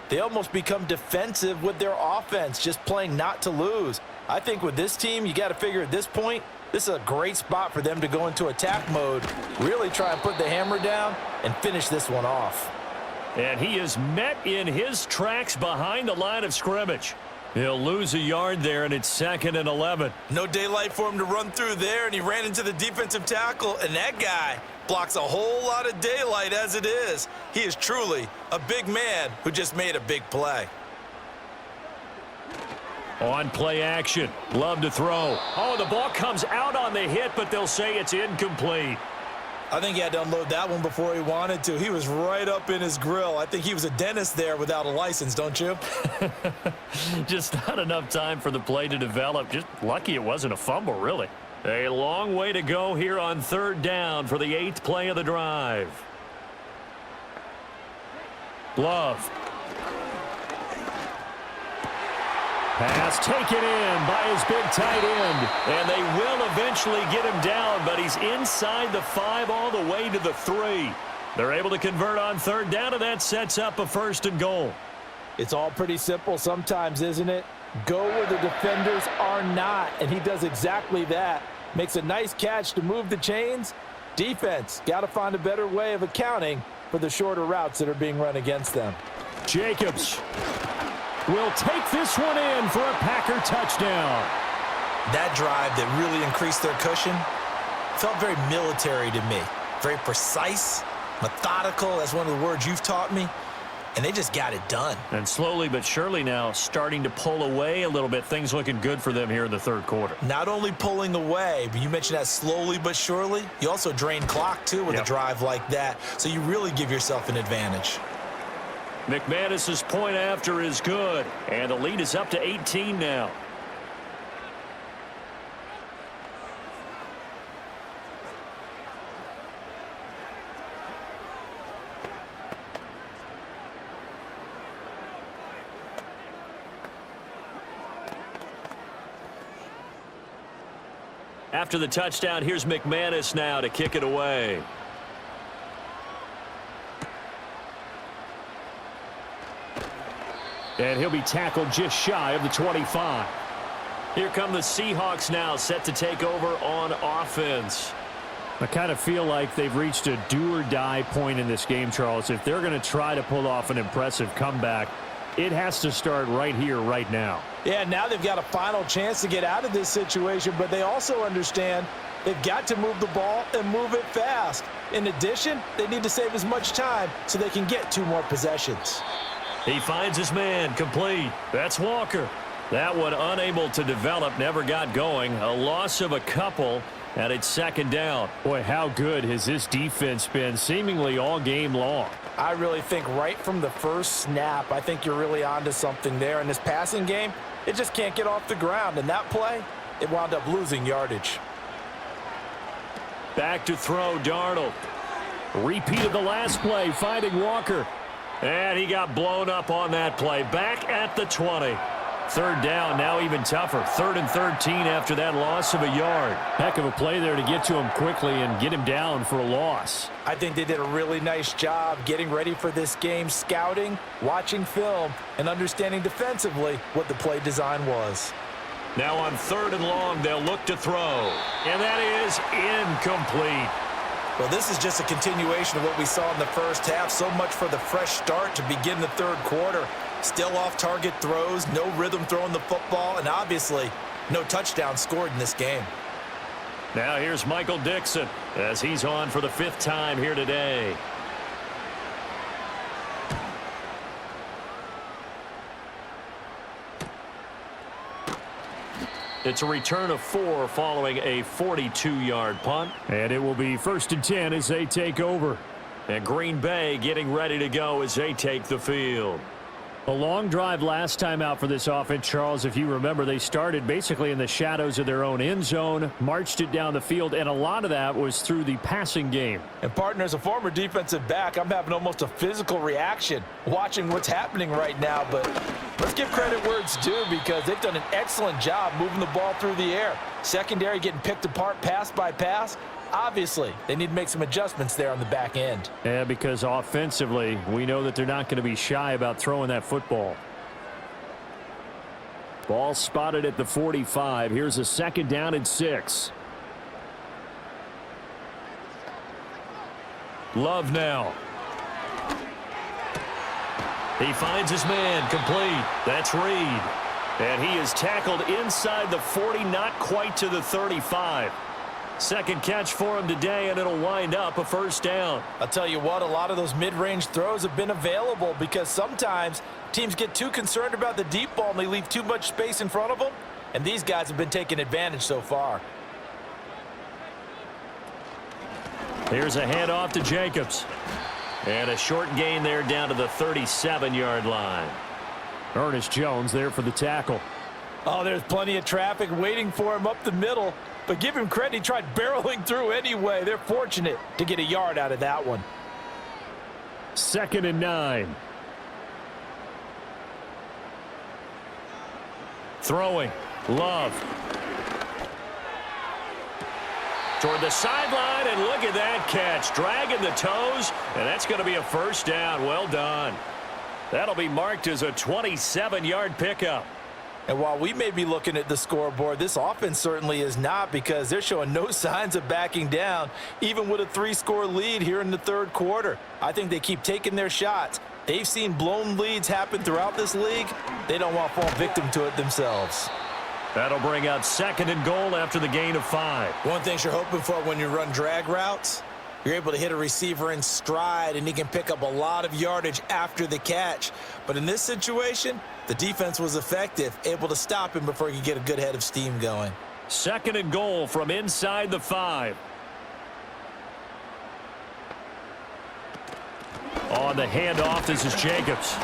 they almost become defensive with their offense, just playing not to lose. I think with this team, you got to figure at this point, this is a great spot for them to go into attack mode, really try and put the hammer down and finish this one off. And he is met in his tracks behind the line of scrimmage. He'll lose a yard there, and it's 2nd and 11. No daylight for him to run through there, and he ran into the defensive tackle, and that guy blocks a whole lot of daylight as it is. He is truly a big man who just made a big play. On play action, Love to throw. Oh, the ball comes out on the hit, but they'll say it's incomplete. I think he had to unload that one before he wanted to. He was right up in his grill. I think he was a dentist there without a license, don't you? Just not enough time for the play to develop. Just lucky it wasn't a fumble, really. A long way to go here on 3rd down for the 8th play of the drive. Love. Pass taken in by his big tight end. And they will eventually get him down, but he's inside the 5 all the way to the 3. They're able to convert on 3rd down, and that sets up a 1st and goal. It's all pretty simple sometimes, isn't it? Go where the defenders are not, and he does exactly that. Makes a nice catch to move the chains. Defense, got to find a better way of accounting for the shorter routes that are being run against them. Jacobs will take this one in for a Packer touchdown. That drive that really increased their cushion felt very military to me. Very precise, methodical, that's one of the words you've taught me. And they just got it done. And slowly but surely now starting to pull away a little bit. Things looking good for them here in the 3rd quarter. Not only pulling away, but you mentioned that slowly but surely. You also drain clock, too, with a drive like that. So you really give yourself an advantage. McManus's point after is good, and the lead is up to 18 now. After the touchdown, here's McManus now to kick it away. And he'll be tackled just shy of the 25. Here come the Seahawks now, set to take over on offense. I kind of feel like they've reached a do-or-die point in this game, Charles. If they're going to try to pull off an impressive comeback, it has to start right here, right now. Yeah, now they've got a final chance to get out of this situation, but they also understand they've got to move the ball and move it fast. In addition, they need to save as much time so they can get 2 more possessions. He finds his man, complete. That's Walker. That one unable to develop, never got going. A loss of a couple, and it's 2nd down. Boy, how good has this defense been seemingly all game long? I really think right from the first snap, I think you're really onto something there. In this passing game, it just can't get off the ground. And that play, it wound up losing yardage. Back to throw, Darnold. Repeat of the last play, finding Walker. And he got blown up on that play. Back at the 20. 3rd down, now even tougher. 3rd and 13 after that loss of a yard. Heck of a play there to get to him quickly and get him down for a loss. I think they did a really nice job getting ready for this game, scouting, watching film, and understanding defensively what the play design was. Now on 3rd and long, they'll look to throw. And that is incomplete. Well, this is just a continuation of what we saw in the first half. So much for the fresh start to begin the 3rd quarter. Still off-target throws, no rhythm throwing the football, and obviously No touchdown scored in this game. Now here's Michael Dixon as he's on for the 5th time here today. It's a return of 4 following a 42-yard punt. And it will be 1st and 10 as they take over. And Green Bay getting ready to go as they take the field. A long drive last time out for this offense, Charles. If you remember, they started basically in the shadows of their own end zone, marched it down the field, and a lot of that was through the passing game. And, partner, as a former defensive back, I'm having almost a physical reaction watching what's happening right now. But let's give credit where it's due because they've done an excellent job moving the ball through the air. Secondary getting picked apart pass by pass. Obviously, they need to make some adjustments there on the back end. Yeah, because offensively, we know that they're not going to be shy about throwing that football. Ball spotted at the 45. Here's a 2nd down and 6. Love now. He finds his man complete. That's Reed. And he is tackled inside the 40, not quite to the 35. Second catch for him today, and it'll wind up a 1st down. I'll tell you what, a lot of those mid-range throws have been available because sometimes teams get too concerned about the deep ball and they leave too much space in front of them, and these guys have been taking advantage so far. Here's a handoff to Jacobs. And a short gain there down to the 37-yard line. Ernest Jones there for the tackle. Oh, there's plenty of traffic waiting for him up the middle. But give him credit, he tried barreling through anyway. They're fortunate to get a yard out of that one. 2nd and 9. Throwing. Love. Toward the sideline, and look at that catch. Dragging the toes, and that's going to be a 1st down. Well done. That'll be marked as a 27-yard pickup. And while we may be looking at the scoreboard, this offense certainly is not because they're showing no signs of backing down, even with a 3-score lead here in the 3rd quarter. I think they keep taking their shots. They've seen blown leads happen throughout this league. They don't want to fall victim to it themselves. That'll bring out 2nd and goal after the gain of 5. One thing you're hoping for when you run drag routes, you're able to hit a receiver in stride, and he can pick up a lot of yardage after the catch. But in this situation, the defense was effective, able to stop him before he could get a good head of steam going. 2nd and goal from inside the 5. On the handoff, this is Jacobs.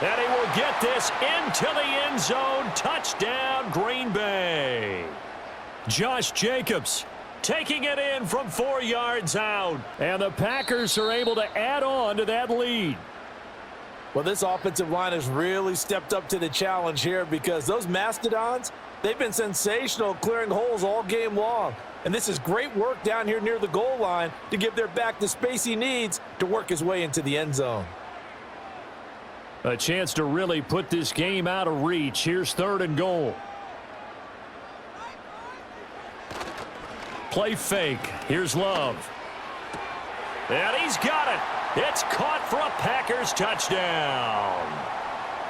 And he will get this into the end zone. Touchdown, Green Bay. Josh Jacobs taking it in from 4 yards out. And the Packers are able to add on to that lead. Well, this offensive line has really stepped up to the challenge here because those Mastodons, they've been sensational clearing holes all game long. And this is great work down here near the goal line to give their back the space he needs to work his way into the end zone. A chance to really put this game out of reach. Here's 3rd and goal. Play fake. Here's Love. And he's got it. It's caught for a Packers touchdown.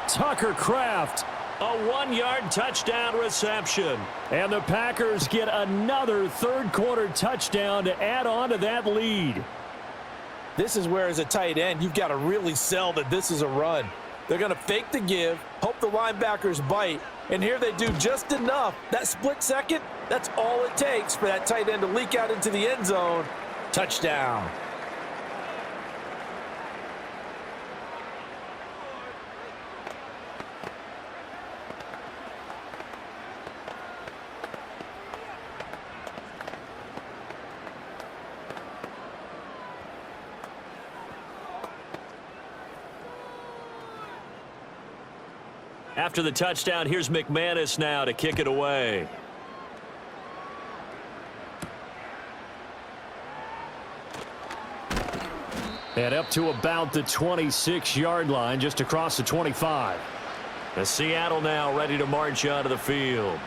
Tucker Kraft, a 1-yard touchdown reception. And the Packers get another 3rd quarter touchdown to add on to that lead. This is where, as a tight end, you've got to really sell that this is a run. They're going to fake the give, hope the linebackers bite, and here they do just enough. That split second, that's all it takes for that tight end to leak out into the end zone. Touchdown. After the touchdown, here's McManus now to kick it away. And up to about the 26-yard line, just across the 25. The Seattle now ready to march onto the field.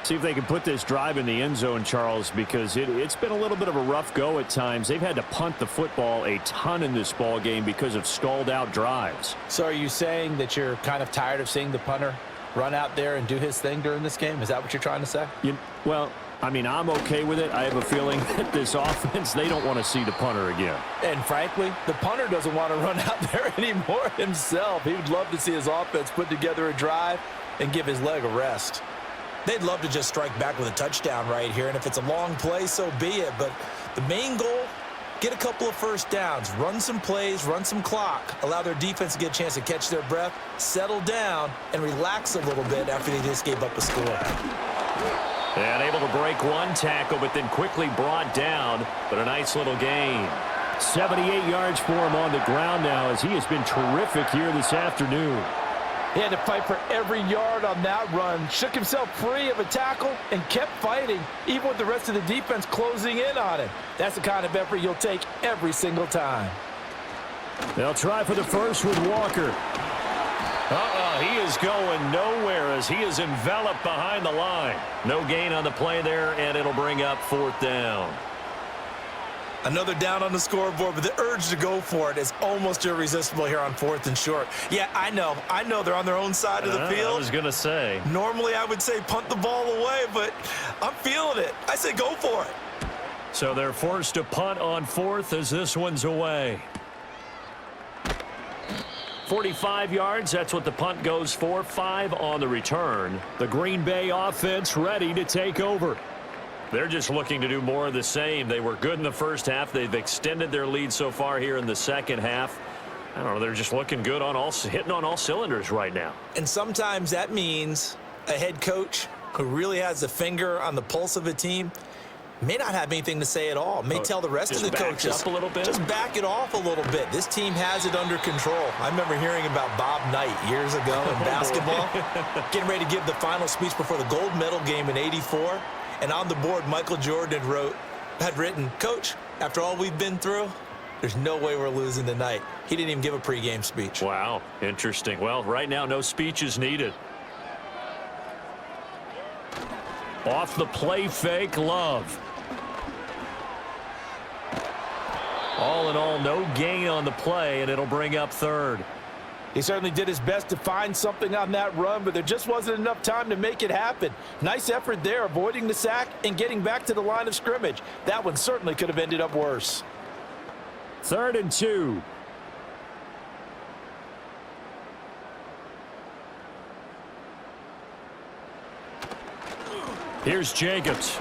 See if they can put this drive in the end zone, Charles, because it's been a little bit of a rough go at times. They've had to punt the football a ton in this ball game because of stalled out drives. So are you saying that you're kind of tired of seeing the punter run out there and do his thing during this game? Is that what you're trying to say? Well, I mean, I'm okay with it. I have a feeling that this offense, they don't want to see the punter again. And frankly, the punter doesn't want to run out there anymore himself. He would love to see his offense put together a drive and give his leg a rest. They'd love to just strike back with a touchdown right here, and if it's a long play, so be it. But the main goal, get a couple of first downs, run some plays, run some clock, allow their defense to get a chance to catch their breath, settle down, and relax a little bit after they just gave up a score. And able to break one tackle, but then quickly brought down, but a nice little gain. 78 yards for him on the ground now, as he has been terrific here this afternoon. He had to fight for every yard on that run, shook himself free of a tackle, and kept fighting, even with the rest of the defense closing in on him. That's the kind of effort you'll take every single time. They'll try for the first with Walker. He is going nowhere as he is enveloped behind the line. No gain on the play there, and it'll bring up 4th down. Another down on the scoreboard, but the urge to go for it is almost irresistible here on 4th and short. Yeah, I know they're on their own side of the field. I was going to say. Normally I would say punt the ball away, but I'm feeling it. I say go for it. So they're forced to punt on 4th as this one's away. 45 yards, that's what the punt goes for. 5 on the return. The Green Bay offense ready to take over. They're just looking to do more of the same. They were good in the first half. They've extended their lead so far here in the second half. I don't know, they're just looking good on hitting on all cylinders right now. And sometimes that means a head coach who really has a finger on the pulse of a team may not have anything to say at all. May tell the rest of the coaches, up a little bit. Just back it off a little bit. This team has it under control. I remember hearing about Bob Knight years ago in basketball, getting ready to give the final speech before the gold medal game in '84. And on the board, Michael Jordan had written, "Coach, after all we've been through, there's no way we're losing tonight." He didn't even give a pregame speech. Wow, interesting. Well, right now, no speech is needed. Off the play fake, Love. All in all, no gain on the play, and it'll bring up 3rd. He certainly did his best to find something on that run, but there just wasn't enough time to make it happen. Nice effort there, avoiding the sack and getting back to the line of scrimmage. That one certainly could have ended up worse. 3rd and 2. Here's Jacobs.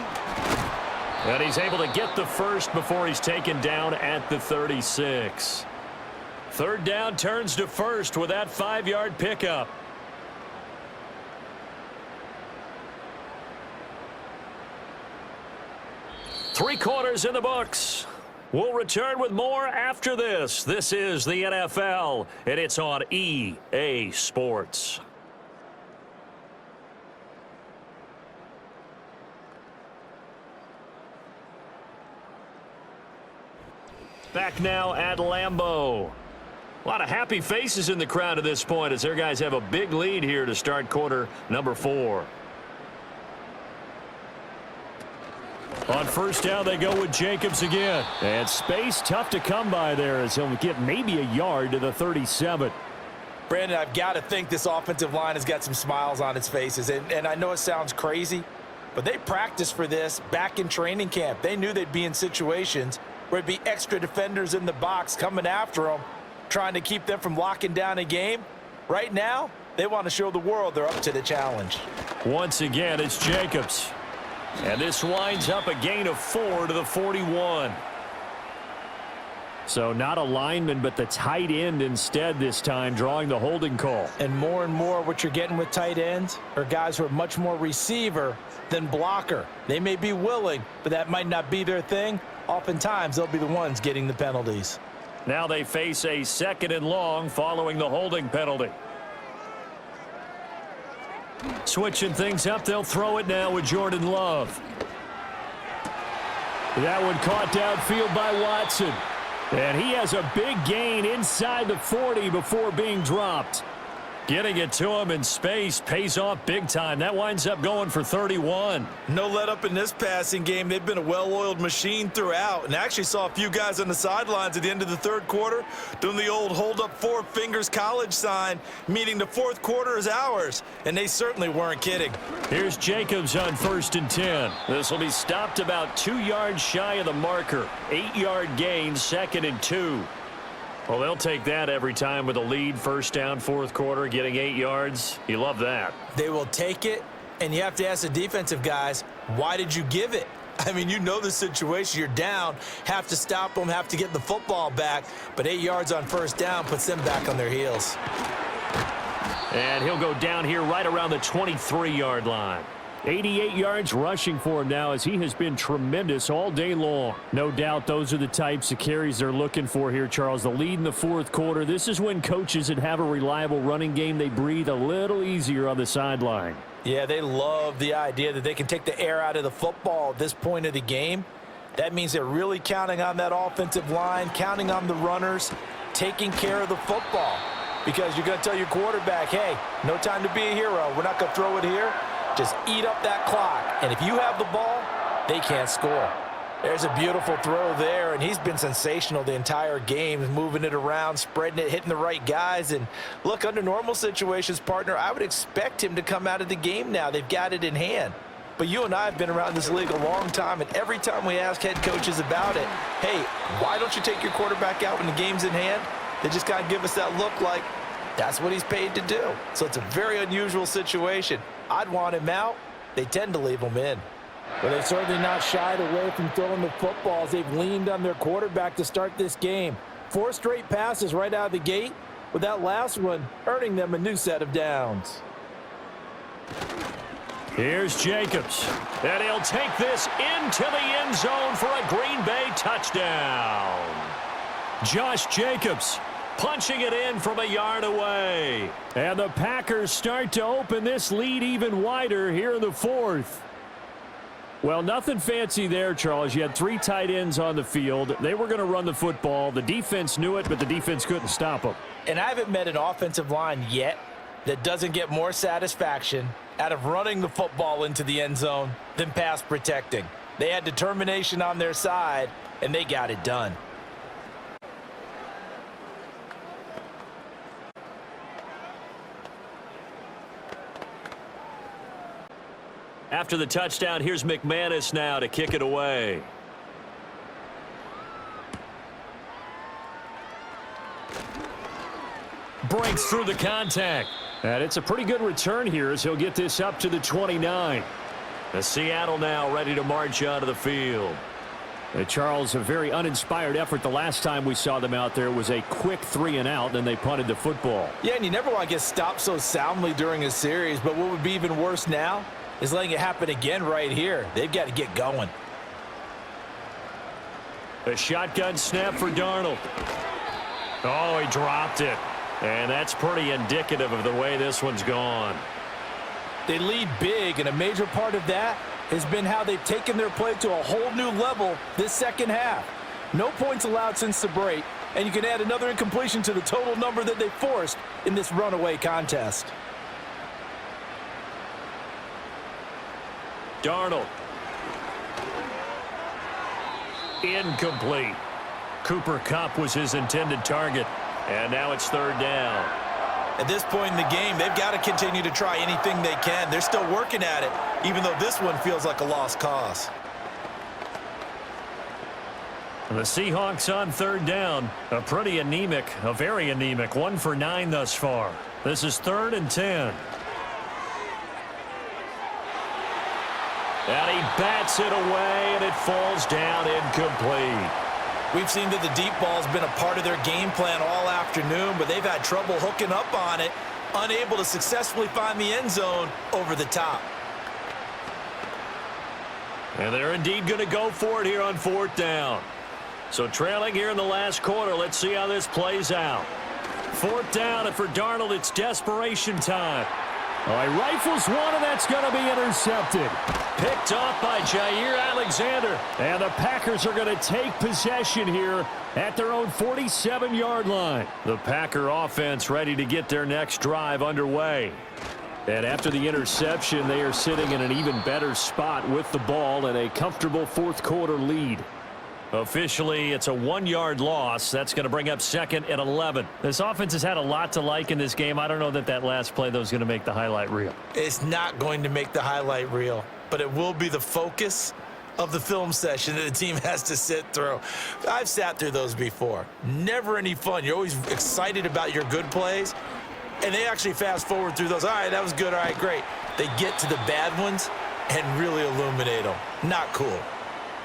And he's able to get the first before he's taken down at the 36. 3rd down turns to 1st with that 5-yard pickup. Three quarters in the books. We'll return with more after this. This is the NFL, and it's on EA Sports. Back now at Lambeau. A lot of happy faces in the crowd at this point as their guys have a big lead here to start quarter number 4. On 1st down, they go with Jacobs again. And space tough to come by there as he'll get maybe a yard to the 37. Brandon, I've got to think this offensive line has got some smiles on its faces. And I know it sounds crazy, but they practiced for this back in training camp. They knew they'd be in situations where it'd be extra defenders in the box coming after them, trying to keep them from locking down a game. Right now, they want to show the world they're up to the challenge. Once again, it's Jacobs. And this winds up a gain of 4 to the 41. So not a lineman, but the tight end instead this time, drawing the holding call. And more what you're getting with tight ends are guys who are much more receiver than blocker. They may be willing, but that might not be their thing. Oftentimes, they'll be the ones getting the penalties. Now they face a 2nd and long following the holding penalty. Switching things up, they'll throw it now with Jordan Love. That one caught downfield by Watson. And he has a big gain inside the 40 before being dropped. Getting it to him in space pays off big time. That winds up going for 31. No let up in this passing game. They've been a well-oiled machine throughout. And actually saw a few guys on the sidelines at the end of the third quarter doing the old hold up four fingers college sign, meaning the fourth quarter is ours. And they certainly weren't kidding. Here's Jacobs on 1st and 10. This will be stopped about 2 yards shy of the marker. 8-yard gain, 2nd and 2. Well, they'll take that every time with a lead, first down, fourth quarter, getting 8 yards. You love that. They will take it, and you have to ask the defensive guys, why did you give it? I mean, you know the situation. You're down, have to stop them, have to get the football back, but 8 yards on first down puts them back on their heels. And he'll go down here right around the 23-yard line. 88 yards rushing for him now as he has been tremendous all day long. No doubt those are the types of carries they're looking for here, Charles. The lead in the fourth quarter. This is when coaches that have a reliable running game, they breathe a little easier on the sideline. Yeah, they love the idea that they can take the air out of the football at this point of the game. That means they're really counting on that offensive line, counting on the runners, taking care of the football. Because you're going to tell your quarterback, hey, no time to be a hero. We're not going to throw it here. Just eat up that clock. And if you have the ball, they can't score. There's a beautiful throw there, and he's been sensational the entire game, moving it around, spreading it, hitting the right guys. And look, under normal situations, partner, I would expect him to come out of the game now. They've got it in hand. But you and I have been around this league a long time, and every time we ask head coaches about it, hey, why don't you take your quarterback out when the game's in hand? They just kind of give us that look like that's what he's paid to do. So it's a very unusual situation. I'd want him out. They tend to leave him in. But they've certainly not shied away from throwing the footballs. They've leaned on their quarterback to start this game. 4 straight passes right out of the gate, with that last one earning them a new set of downs. Here's Jacobs. And he'll take this into the end zone for a Green Bay touchdown. Josh Jacobs punching it in from a yard away. And the Packers start to open this lead even wider here in the fourth. Well, nothing fancy there, Charles. You had 3 tight ends on the field. They were going to run the football. The defense knew it, but the defense couldn't stop them. And I haven't met an offensive line yet that doesn't get more satisfaction out of running the football into the end zone than pass protecting. They had determination on their side, and they got it done. After the touchdown, here's McManus now to kick it away. Breaks through the contact. And it's a pretty good return here as he'll get this up to the 29. The Seattle now ready to march onto the field. Charles, a very uninspired effort the last time we saw them out there was a quick 3 and out, then they punted the football. Yeah, and you never want to get stopped so soundly during a series, but what would be even worse now is letting it happen again right here. They've got to get going. A shotgun snap for Darnold. Oh, he dropped it. And that's pretty indicative of the way this one's gone. They lead big, and a major part of that has been how they've taken their play to a whole new level this second half. No points allowed since the break, and you can add another incompletion to the total number that they forced in this runaway contest. Darnold. Incomplete. Cooper Kupp was his intended target. And now it's 3rd down. At this point in the game, they've got to continue to try anything they can. They're still working at it, even though this one feels like a lost cause. The Seahawks on 3rd down. A very anemic 1 for 9 thus far. This is 3rd and 10. And he bats it away, and it falls down incomplete. We've seen that the deep ball has been a part of their game plan all afternoon, but they've had trouble hooking up on it, unable to successfully find the end zone over the top. And they're indeed going to go for it here on 4th down. So trailing here in the last quarter, let's see how this plays out. 4th down, and for Darnold, it's desperation time. Oh, he rifles one, and that's going to be intercepted. Picked off by Jair Alexander. And the Packers are going to take possession here at their own 47-yard line. The Packer offense ready to get their next drive underway. And after the interception, they are sitting in an even better spot with the ball and a comfortable fourth-quarter lead. Officially, it's a 1-yard loss. That's going to bring up 2nd and 11. This offense has had a lot to like in this game. I don't know that that last play, though, is going to make the highlight reel. It's not going to make the highlight reel, but it will be the focus of the film session that the team has to sit through. I've sat through those before. Never any fun. You're always excited about your good plays, and they actually fast forward through those. All right, that was good. All right, great. They get to the bad ones and really illuminate them. Not cool.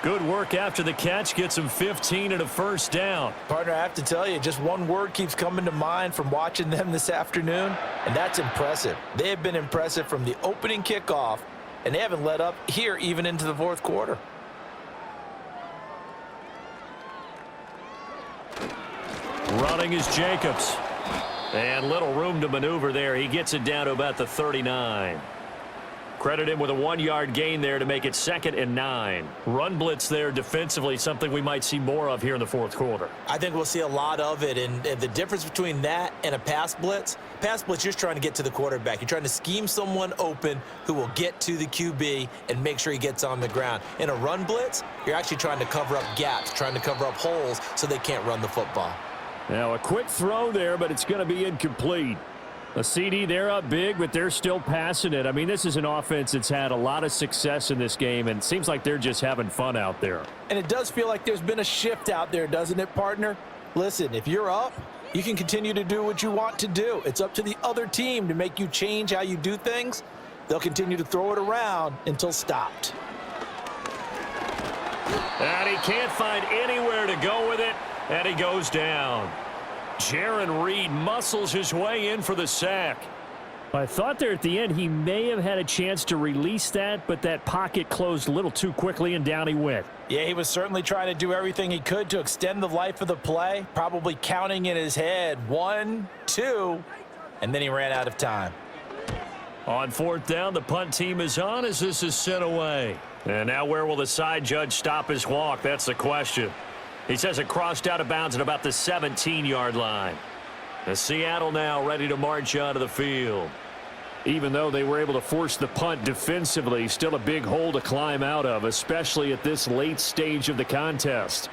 Good work after the catch. Gets him 15 and a first down. Partner, I have to tell you, just one word keeps coming to mind from watching them this afternoon, and that's impressive. They have been impressive from the opening kickoff, and they haven't let up here even into the fourth quarter. Running is Jacobs. And little room to maneuver there. He gets it down to about the 39. Credit him with a 1-yard gain there to make it 2nd and 9. Run blitz there defensively, something we might see more of here in the fourth quarter. I think we'll see a lot of it, and the difference between that and a pass blitz, you're just trying to get to the quarterback. You're trying to scheme someone open who will get to the QB and make sure he gets on the ground. In a run blitz, you're actually trying to cover up gaps, trying to cover up holes so they can't run the football. Now a quick throw there, but it's going to be incomplete. A CD, they're up big, but they're still passing it. I mean, this is an offense that's had a lot of success in this game, and it seems like they're just having fun out there. And it does feel like there's been a shift out there, doesn't it, partner? Listen, if you're up, you can continue to do what you want to do. It's up to the other team to make you change how you do things. They'll continue to throw it around until stopped. And he can't find anywhere to go with it, and he goes down. Jaron Reed muscles his way in for the sack. I thought there at the end he may have had a chance to release that, but that pocket closed a little too quickly, and down he went. Yeah, he was certainly trying to do everything he could to extend the life of the play, probably counting in his head 1, 2, and then he ran out of time. On 4th down, the punt team is on as this is sent away. And now where will the side judge stop his walk? That's the question. He says it crossed out of bounds at about the 17-yard line. The Seattle now ready to march onto the field. Even though they were able to force the punt defensively, still a big hole to climb out of, especially at this late stage of the contest.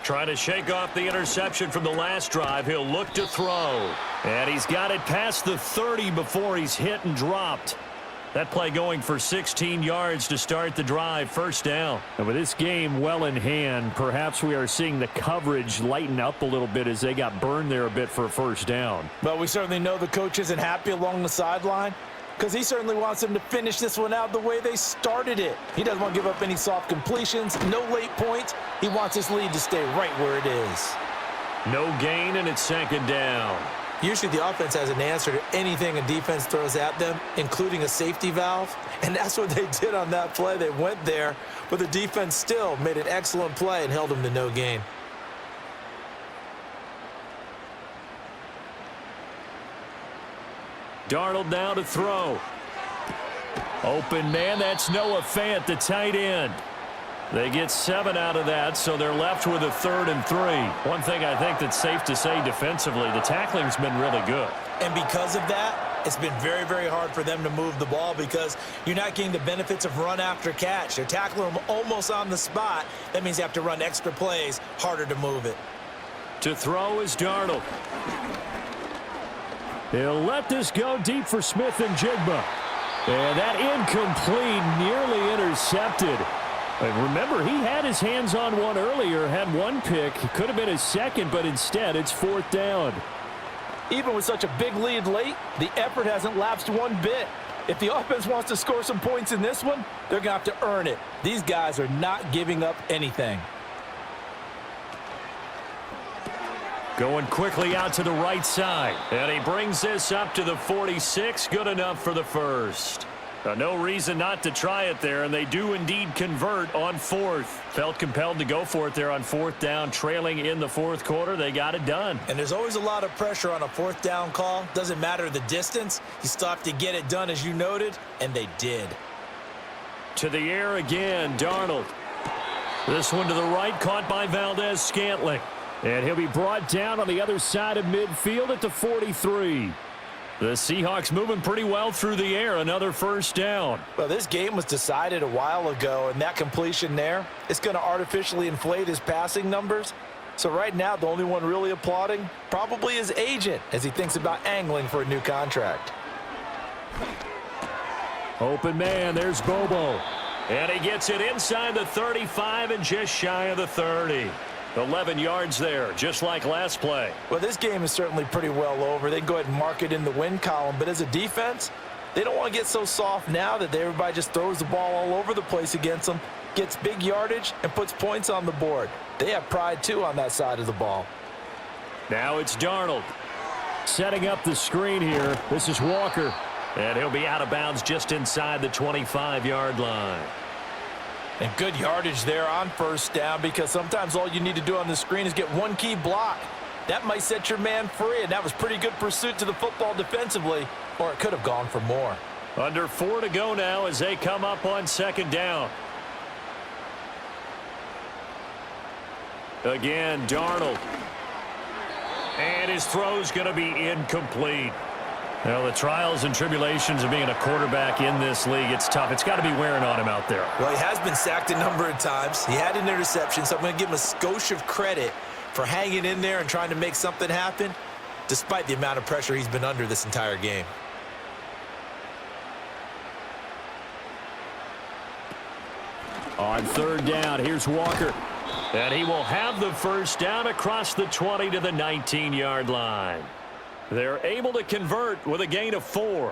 Trying to shake off the interception from the last drive. He'll look to throw. And he's got it past the 30 before he's hit and dropped. That play going for 16 yards to start the drive, first down. And with this game well in hand, perhaps we are seeing the coverage lighten up a little bit as they got burned there a bit for a first down. But we certainly know the coach isn't happy along the sideline because he certainly wants them to finish this one out the way they started it. He doesn't want to give up any soft completions, no late points. He wants his lead to stay right where it is. No gain, and it's 2nd down. Usually the offense has an answer to anything a defense throws at them, including a safety valve. And that's what they did on that play. They went there, but the defense still made an excellent play and held them to no gain. Darnold now to throw. Open man, that's Noah Fant, the tight end. They get 7 out of that, so they're left with a 3rd and 3. One thing I think that's safe to say defensively, the tackling's been really good. And because of that, it's been very, very hard for them to move the ball because you're not getting the benefits of run after catch. They're tackling them almost on the spot. That means you have to run extra plays, harder to move it. To throw is Darnold. He'll let this go deep for Smith and Jigba. And that incomplete, nearly intercepted. And remember, he had his hands on one earlier, had one pick. It could have been his second, but instead it's 4th down. Even with such a big lead late, the effort hasn't lapsed one bit. If the offense wants to score some points in this one, they're going to have to earn it. These guys are not giving up anything. Going quickly out to the right side. And he brings this up to the 46. Good enough for the first. No reason not to try it there, and they do indeed convert on fourth. Felt compelled to go for it there on fourth down, trailing in the fourth quarter. They got it done. And there's always a lot of pressure on a fourth down call. Doesn't matter the distance. You still have to get it done, as you noted, and they did. To the air again, Darnold. This one to the right, caught by Valdez-Scantling. And he'll be brought down on the other side of midfield at the 43. The Seahawks moving pretty well through the air. Another first down. Well, this game was decided a while ago, and that completion there is going to artificially inflate his passing numbers. So right now, the only one really applauding probably his agent as he thinks about angling for a new contract. Open man, there's Bobo. And he gets it inside the 35 and just shy of the 30. 11 yards there, just like last play. Well, this game is certainly pretty well over. They can go ahead and mark it in the win column. But as a defense, they don't want to get so soft now that everybody just throws the ball all over the place against them, gets big yardage, and puts points on the board. They have pride, too, on that side of the ball. Now it's Darnold. Setting up the screen here. This is Walker. And he'll be out of bounds just inside the 25-yard line. And good yardage there on first down, because sometimes all you need to do on the screen is get one key block. That might set your man free, and that was pretty good pursuit to the football defensively, or it could have gone for more. Under 4 to go now as they come up on second down. Again, Darnold. And his throw's going to be incomplete. Well, the trials and tribulations of being a quarterback in this league, it's tough. It's got to be wearing on him out there. Well, he has been sacked a number of times. He had an interception, so I'm going to give him a skosh of credit for hanging in there and trying to make something happen, despite the amount of pressure he's been under this entire game. On third down, here's Walker. And he will have the first down across the 20 to the 19-yard line. They're able to convert with a gain of 4.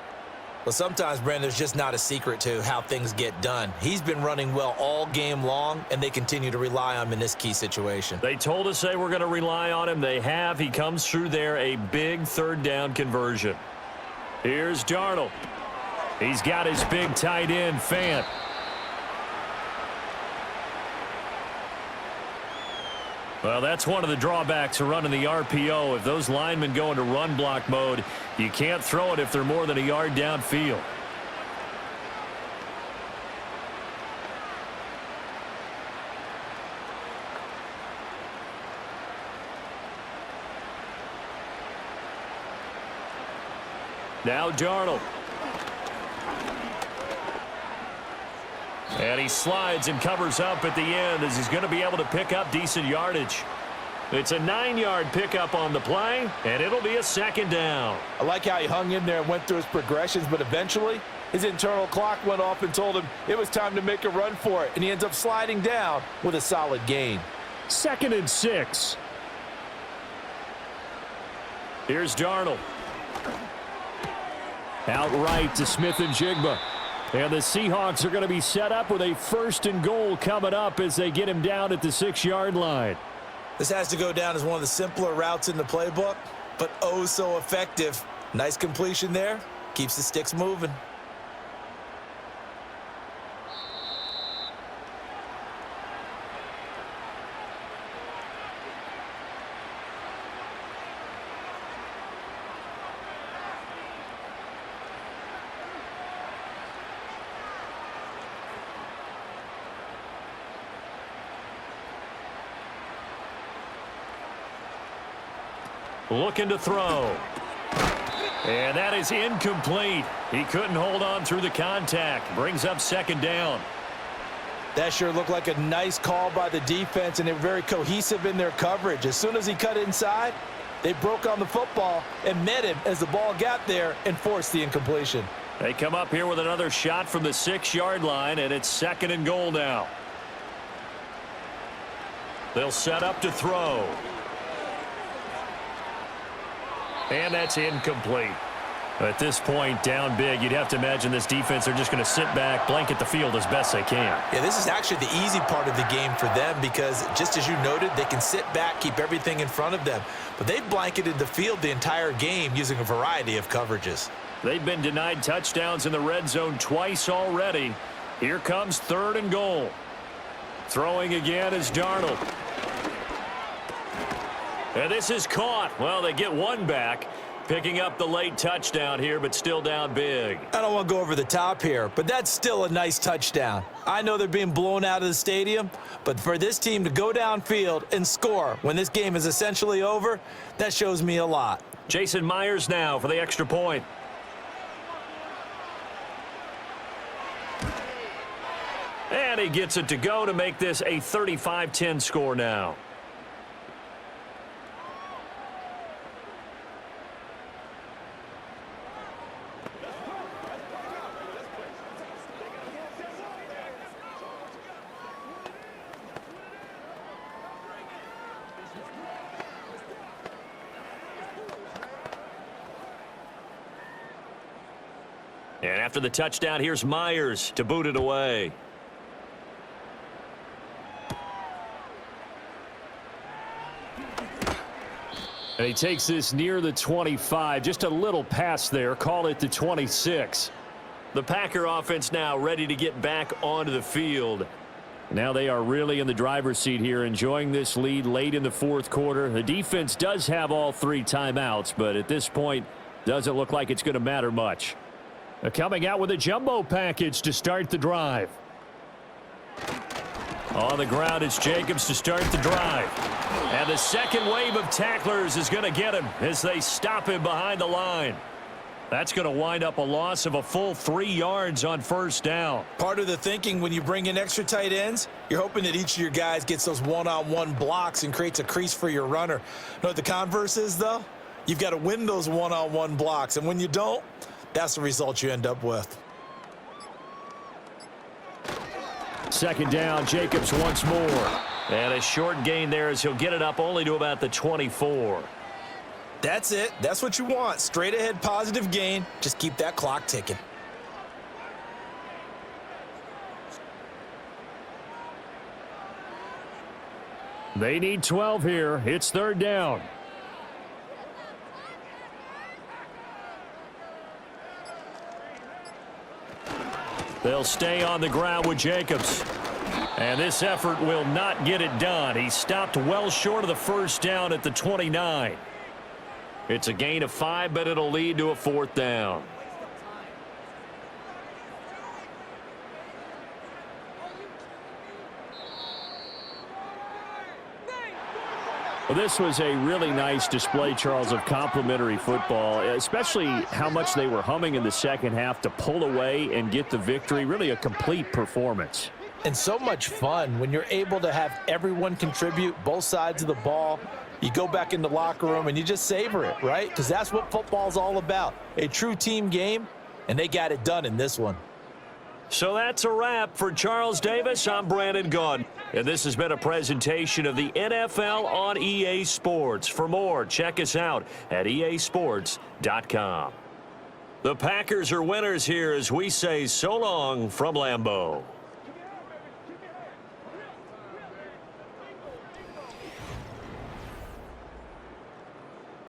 Well, sometimes, Brandon, there's just not a secret to how things get done. He's been running well all game long, and they continue to rely on him in this key situation. They told us they were going to rely on him. They have. He comes through there, a big third down conversion. Here's Darnold. He's got his big tight end, Fant. Well, that's one of the drawbacks of running the RPO. If those linemen go into run block mode, you can't throw it if they're more than a yard downfield. Now Darnold. And he slides and covers up at the end as he's going to be able to pick up decent yardage. It's a 9-yard pickup on the play, and it'll be a second down. I like how he hung in there and went through his progressions, but eventually his internal clock went off and told him it was time to make a run for it, and he ends up sliding down with a solid gain. 2nd and 6. Here's Darnold. Outright to Smith and Jigba. And the Seahawks are going to be set up with a 1st and goal coming up as they get him down at the 6-yard line. This has to go down as one of the simpler routes in the playbook, but oh so effective. Nice completion there. Keeps the sticks moving. Looking to throw. And that is incomplete. He couldn't hold on through the contact. Brings up second down. That sure looked like a nice call by the defense, and they were very cohesive in their coverage. As soon as he cut inside, they broke on the football and met him as the ball got there and forced the incompletion. They come up here with another shot from the 6-yard line, and it's 2nd and goal now. They'll set up to throw. And that's incomplete. At this point, down big, you'd have to imagine this defense are just going to sit back, blanket the field as best they can. Yeah, this is actually the easy part of the game for them because, just as you noted, they can sit back, keep everything in front of them. But they've blanketed the field the entire game using a variety of coverages. They've been denied touchdowns in the red zone twice already. Here comes 3rd and goal. Throwing again is Darnold. And this is caught. Well, they get one back. Picking up the late touchdown here, but still down big. I don't want to go over the top here, but that's still a nice touchdown. I know they're being blown out of the stadium, but for this team to go downfield and score when this game is essentially over, that shows me a lot. Jason Myers now for the extra point. And he gets it to go to make this a 35-10 score now. And after the touchdown, here's Myers to boot it away. And he takes this near the 25. Just a little pass there. Call it the 26. The Packer offense now ready to get back onto the field. Now they are really in the driver's seat here, enjoying this lead late in the 4th quarter. The defense does have all 3 timeouts, but at this point, doesn't look like it's going to matter much. Coming out with a jumbo package to start the drive. On the ground, it's Jacobs to start the drive. And the second wave of tacklers is going to get him as they stop him behind the line. That's going to wind up a loss of a full 3 yards on 1st down. Part of the thinking when you bring in extra tight ends, you're hoping that each of your guys gets those one-on-one blocks and creates a crease for your runner. You know what the converse is, though? You've got to win those one-on-one blocks, and when you don't, that's the result you end up with. 2nd down, Jacobs once more. And a short gain there as he'll get it up only to about the 24. That's it. That's what you want. Straight ahead positive gain. Just keep that clock ticking. They need 12 here. It's 3rd down. They'll stay on the ground with Jacobs. And this effort will not get it done. He stopped well short of the 1st down at the 29. It's a gain of 5, but it'll lead to a 4th down. Well, this was a really nice display, Charles, of complimentary football, especially how much they were humming in the second half to pull away and get the victory. Really a complete performance. And so much fun when you're able to have everyone contribute, both sides of the ball. You go back in the locker room and you just savor it, right? Because that's what football's all about. A true team game, and they got it done in this one. So that's a wrap for Charles Davis. I'm Brandon Gaudin. And this has been a presentation of the NFL on EA Sports. For more, check us out at easports.com. The Packers are winners here as we say so long from Lambeau.